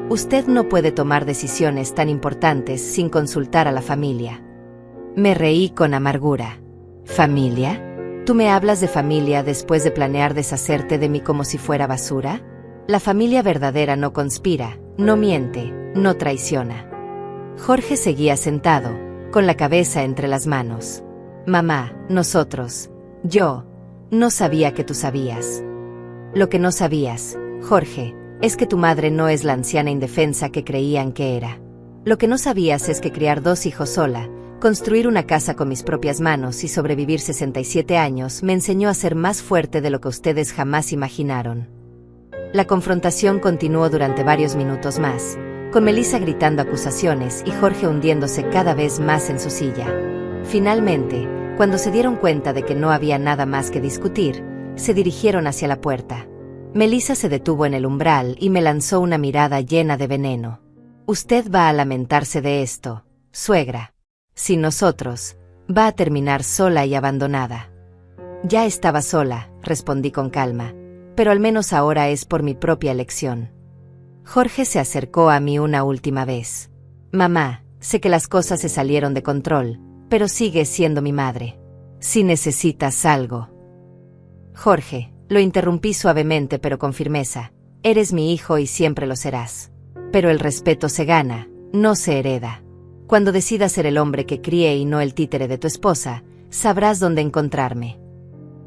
Usted no puede tomar decisiones tan importantes sin consultar a la familia. Me reí con amargura. ¿Familia? ¿Tú me hablas de familia después de planear deshacerte de mí como si fuera basura? La familia verdadera no conspira, no miente, no traiciona. Jorge seguía sentado, con la cabeza entre las manos. Mamá, nosotros, yo, no sabía que tú sabías. Lo que no sabías, Jorge, es que tu madre no es la anciana indefensa que creían que era. Lo que no sabías es que criar 2 hijos sola, construir una casa con mis propias manos y sobrevivir 67 años me enseñó a ser más fuerte de lo que ustedes jamás imaginaron. La confrontación continuó durante varios minutos más, con Melissa gritando acusaciones y Jorge hundiéndose cada vez más en su silla. Finalmente, cuando se dieron cuenta de que no había nada más que discutir, se dirigieron hacia la puerta. Melissa se detuvo en el umbral y me lanzó una mirada llena de veneno. Usted va a lamentarse de esto, suegra. Sin nosotros, va a terminar sola y abandonada. Ya estaba sola, respondí con calma, pero al menos ahora es por mi propia elección. Jorge se acercó a mí una última vez. Mamá, sé que las cosas se salieron de control, pero sigues siendo mi madre. Si necesitas algo. Jorge, lo interrumpí suavemente pero con firmeza. Eres mi hijo y siempre lo serás. Pero el respeto se gana, no se hereda. Cuando decidas ser el hombre que críe y no el títere de tu esposa, sabrás dónde encontrarme.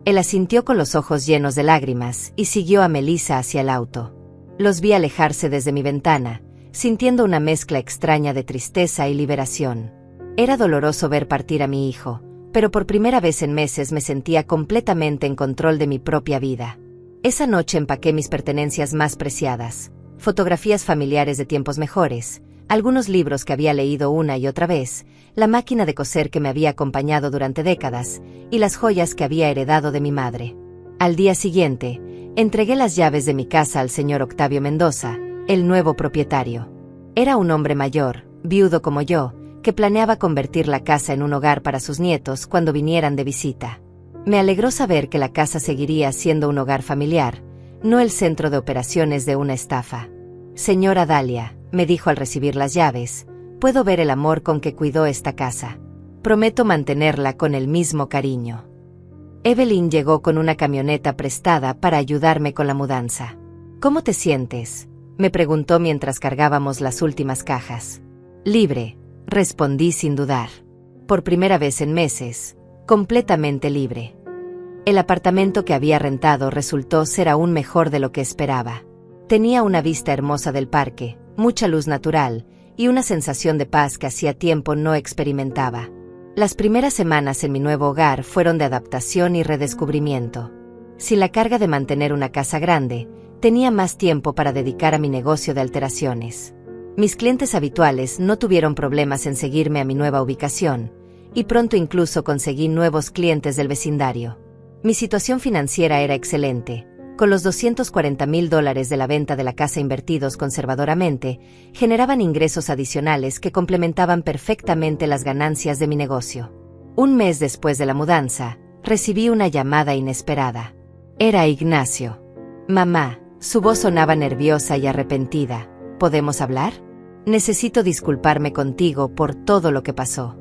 Él asintió con los ojos llenos de lágrimas y siguió a Melissa hacia el auto. Los vi alejarse desde mi ventana, sintiendo una mezcla extraña de tristeza y liberación. Era doloroso ver partir a mi hijo, pero por primera vez en meses me sentía completamente en control de mi propia vida. Esa noche empaqué mis pertenencias más preciadas, fotografías familiares de tiempos mejores, algunos libros que había leído una y otra vez, la máquina de coser que me había acompañado durante décadas, y las joyas que había heredado de mi madre. Al día siguiente, entregué las llaves de mi casa al señor Octavio Mendoza, el nuevo propietario. Era un hombre mayor, viudo como yo, que planeaba convertir la casa en un hogar para sus nietos cuando vinieran de visita. Me alegró saber que la casa seguiría siendo un hogar familiar, no el centro de operaciones de una estafa. Señora Dalia, me dijo al recibir las llaves, puedo ver el amor con que cuidó esta casa. Prometo mantenerla con el mismo cariño. Evelyn llegó con una camioneta prestada para ayudarme con la mudanza. ¿Cómo te sientes?, me preguntó mientras cargábamos las últimas cajas. Libre, respondí sin dudar. Por primera vez en meses, completamente libre. El apartamento que había rentado resultó ser aún mejor de lo que esperaba. Tenía una vista hermosa del parque, mucha luz natural, y una sensación de paz que hacía tiempo no experimentaba. Las primeras semanas en mi nuevo hogar fueron de adaptación y redescubrimiento. Sin la carga de mantener una casa grande, tenía más tiempo para dedicar a mi negocio de alteraciones. Mis clientes habituales no tuvieron problemas en seguirme a mi nueva ubicación, y pronto incluso conseguí nuevos clientes del vecindario. Mi situación financiera era excelente. Con los $240,000 de la venta de la casa invertidos conservadoramente, generaban ingresos adicionales que complementaban perfectamente las ganancias de mi negocio. Un mes después de la mudanza, recibí una llamada inesperada. Era Ignacio. Mamá, su voz sonaba nerviosa y arrepentida. ¿Podemos hablar? Necesito disculparme contigo por todo lo que pasó.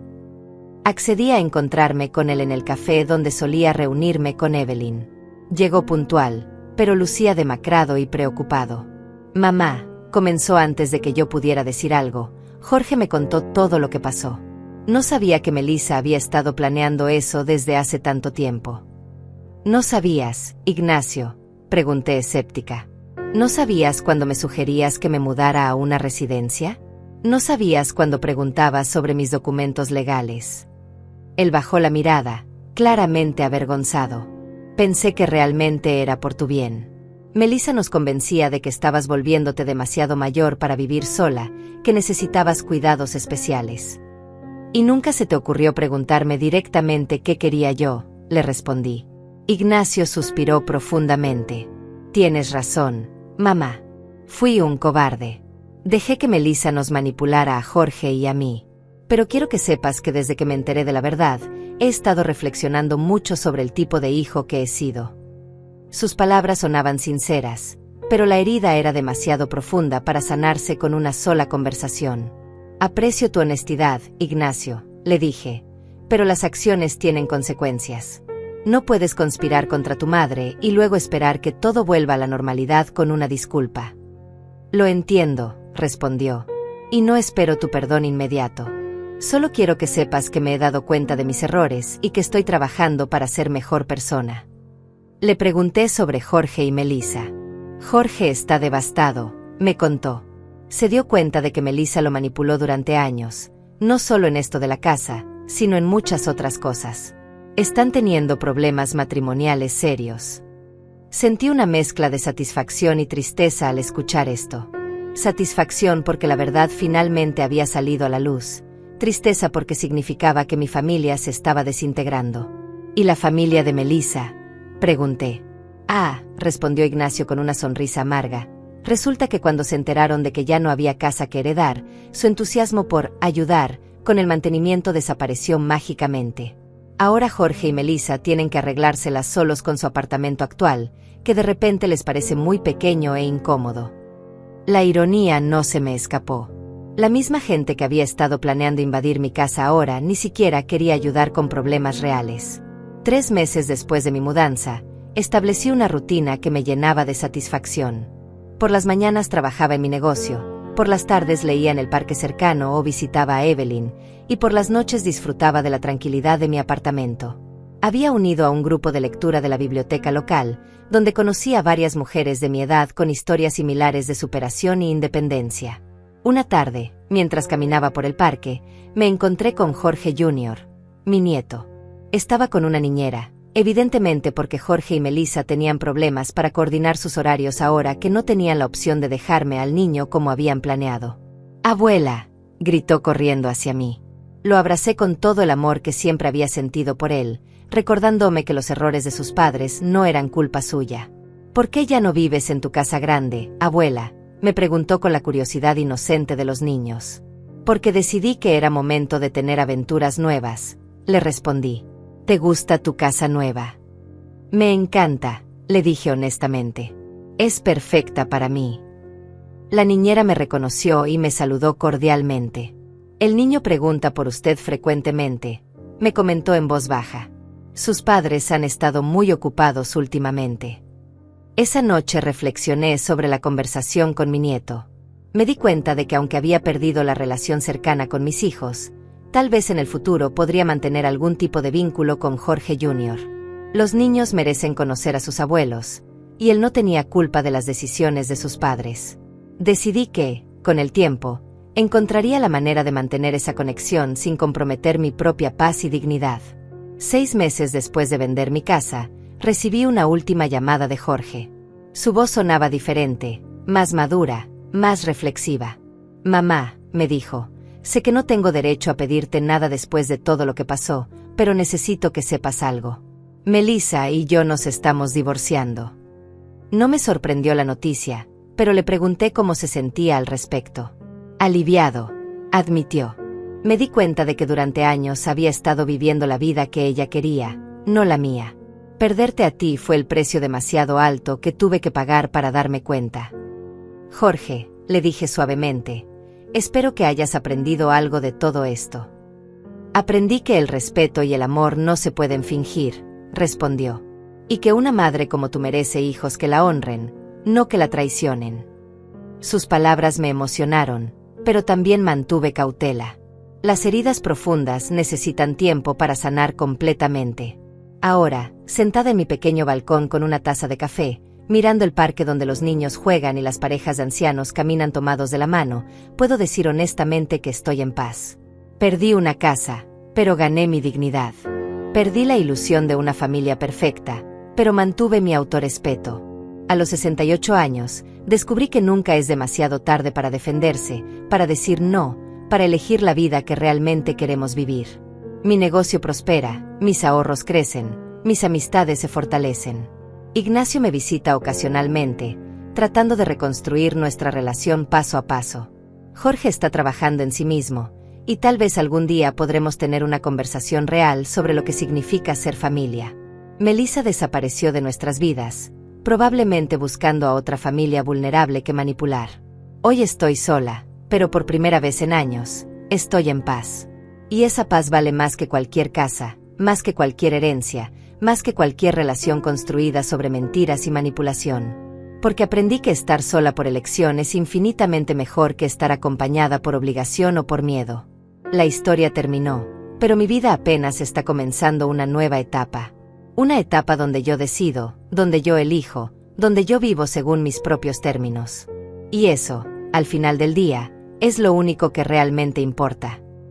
Accedí a encontrarme con él en el café donde solía reunirme con Evelyn. Llegó puntual, pero lucía demacrado y preocupado. Mamá, comenzó antes de que yo pudiera decir algo, Jorge me contó todo lo que pasó. No sabía que Melissa había estado planeando eso desde hace tanto tiempo. ¿No sabías, Ignacio?, pregunté escéptica. ¿No sabías cuando me sugerías que me mudara a una residencia? ¿No sabías cuando preguntabas sobre mis documentos legales? Él bajó la mirada, claramente avergonzado. Pensé que realmente era por tu bien. Melissa nos convencía de que estabas volviéndote demasiado mayor para vivir sola, que necesitabas cuidados especiales. Y nunca se te ocurrió preguntarme directamente qué quería yo, le respondí. Ignacio suspiró profundamente. Tienes razón, mamá. Fui un cobarde. Dejé que Melissa nos manipulara a Jorge y a mí. Pero quiero que sepas que desde que me enteré de la verdad, he estado reflexionando mucho sobre el tipo de hijo que he sido. Sus palabras sonaban sinceras, pero la herida era demasiado profunda para sanarse con una sola conversación. Aprecio tu honestidad, Ignacio, le dije, pero las acciones tienen consecuencias. No puedes conspirar contra tu madre y luego esperar que todo vuelva a la normalidad con una disculpa. Lo entiendo, respondió, y no espero tu perdón inmediato. Solo quiero que sepas que me he dado cuenta de mis errores y que estoy trabajando para ser mejor persona. Le pregunté sobre Jorge y Melissa. Jorge está devastado, me contó. Se dio cuenta de que Melissa lo manipuló durante años, no solo en esto de la casa, sino en muchas otras cosas. Están teniendo problemas matrimoniales serios. Sentí una mezcla de satisfacción y tristeza al escuchar esto. Satisfacción porque la verdad finalmente había salido a la luz. Tristeza porque significaba que mi familia se estaba desintegrando. ¿Y la familia de Melissa?, pregunté. Ah, respondió Ignacio con una sonrisa amarga. Resulta que cuando se enteraron de que ya no había casa que heredar, su entusiasmo por ayudar con el mantenimiento desapareció mágicamente. Ahora Jorge y Melissa tienen que arreglárselas solos con su apartamento actual, que de repente les parece muy pequeño e incómodo. La ironía no se me escapó. La misma gente que había estado planeando invadir mi casa ahora ni siquiera quería ayudar con problemas reales. 3 meses después de mi mudanza, establecí una rutina que me llenaba de satisfacción. Por las mañanas trabajaba en mi negocio, por las tardes leía en el parque cercano o visitaba a Evelyn, y por las noches disfrutaba de la tranquilidad de mi apartamento. Había unido a un grupo de lectura de la biblioteca local, donde conocí a varias mujeres de mi edad con historias similares de superación e independencia. Una tarde, mientras caminaba por el parque, me encontré con Jorge Jr., mi nieto. Estaba con una niñera, evidentemente porque Jorge y Melissa tenían problemas para coordinar sus horarios ahora que no tenían la opción de dejarme al niño como habían planeado. «Abuela», gritó corriendo hacia mí. Lo abracé con todo el amor que siempre había sentido por él, recordándome que los errores de sus padres no eran culpa suya. «¿Por qué ya no vives en tu casa grande, abuela?», me preguntó con la curiosidad inocente de los niños. «Porque decidí que era momento de tener aventuras nuevas», le respondí. «¿Te gusta tu casa nueva?» «Me encanta», le dije honestamente. «Es perfecta para mí». La niñera me reconoció y me saludó cordialmente. «El niño pregunta por usted frecuentemente», me comentó en voz baja. «Sus padres han estado muy ocupados últimamente». Esa noche reflexioné sobre la conversación con mi nieto. Me di cuenta de que aunque había perdido la relación cercana con mis hijos, tal vez en el futuro podría mantener algún tipo de vínculo con Jorge Jr. Los niños merecen conocer a sus abuelos, y él no tenía culpa de las decisiones de sus padres. Decidí que, con el tiempo, encontraría la manera de mantener esa conexión sin comprometer mi propia paz y dignidad. 6 meses después de vender mi casa, recibí una última llamada de Jorge. Su voz sonaba diferente, más madura, más reflexiva. «Mamá», me dijo, «sé que no tengo derecho a pedirte nada después de todo lo que pasó, pero necesito que sepas algo. Melissa y yo nos estamos divorciando». No me sorprendió la noticia, pero le pregunté cómo se sentía al respecto. «Aliviado», admitió. «Me di cuenta de que durante años había estado viviendo la vida que ella quería, no la mía. Perderte a ti fue el precio demasiado alto que tuve que pagar para darme cuenta». «Jorge», le dije suavemente, «espero que hayas aprendido algo de todo esto». «Aprendí que el respeto y el amor no se pueden fingir», respondió. «Y que una madre como tú merece hijos que la honren, no que la traicionen». Sus palabras me emocionaron, pero también mantuve cautela. Las heridas profundas necesitan tiempo para sanar completamente. Ahora, sentada en mi pequeño balcón con una taza de café, mirando el parque donde los niños juegan y las parejas de ancianos caminan tomados de la mano, puedo decir honestamente que estoy en paz. Perdí una casa, pero gané mi dignidad. Perdí la ilusión de una familia perfecta, pero mantuve mi autorrespeto. A los 68 años, descubrí que nunca es demasiado tarde para defenderse, para decir no, para elegir la vida que realmente queremos vivir. Mi negocio prospera, mis ahorros crecen, mis amistades se fortalecen. Ignacio me visita ocasionalmente, tratando de reconstruir nuestra relación paso a paso. Jorge está trabajando en sí mismo, y tal vez algún día podremos tener una conversación real sobre lo que significa ser familia. Melissa desapareció de nuestras vidas, probablemente buscando a otra familia vulnerable que manipular. Hoy estoy sola, pero por primera vez en años, estoy en paz. Y esa paz vale más que cualquier casa, más que cualquier herencia, más que cualquier relación construida sobre mentiras y manipulación. Porque aprendí que estar sola por elección es infinitamente mejor que estar acompañada por obligación o por miedo. La historia terminó, pero mi vida apenas está comenzando una nueva etapa. Una etapa donde yo decido, donde yo elijo, donde yo vivo según mis propios términos. Y eso, al final del día, es lo único que realmente importa.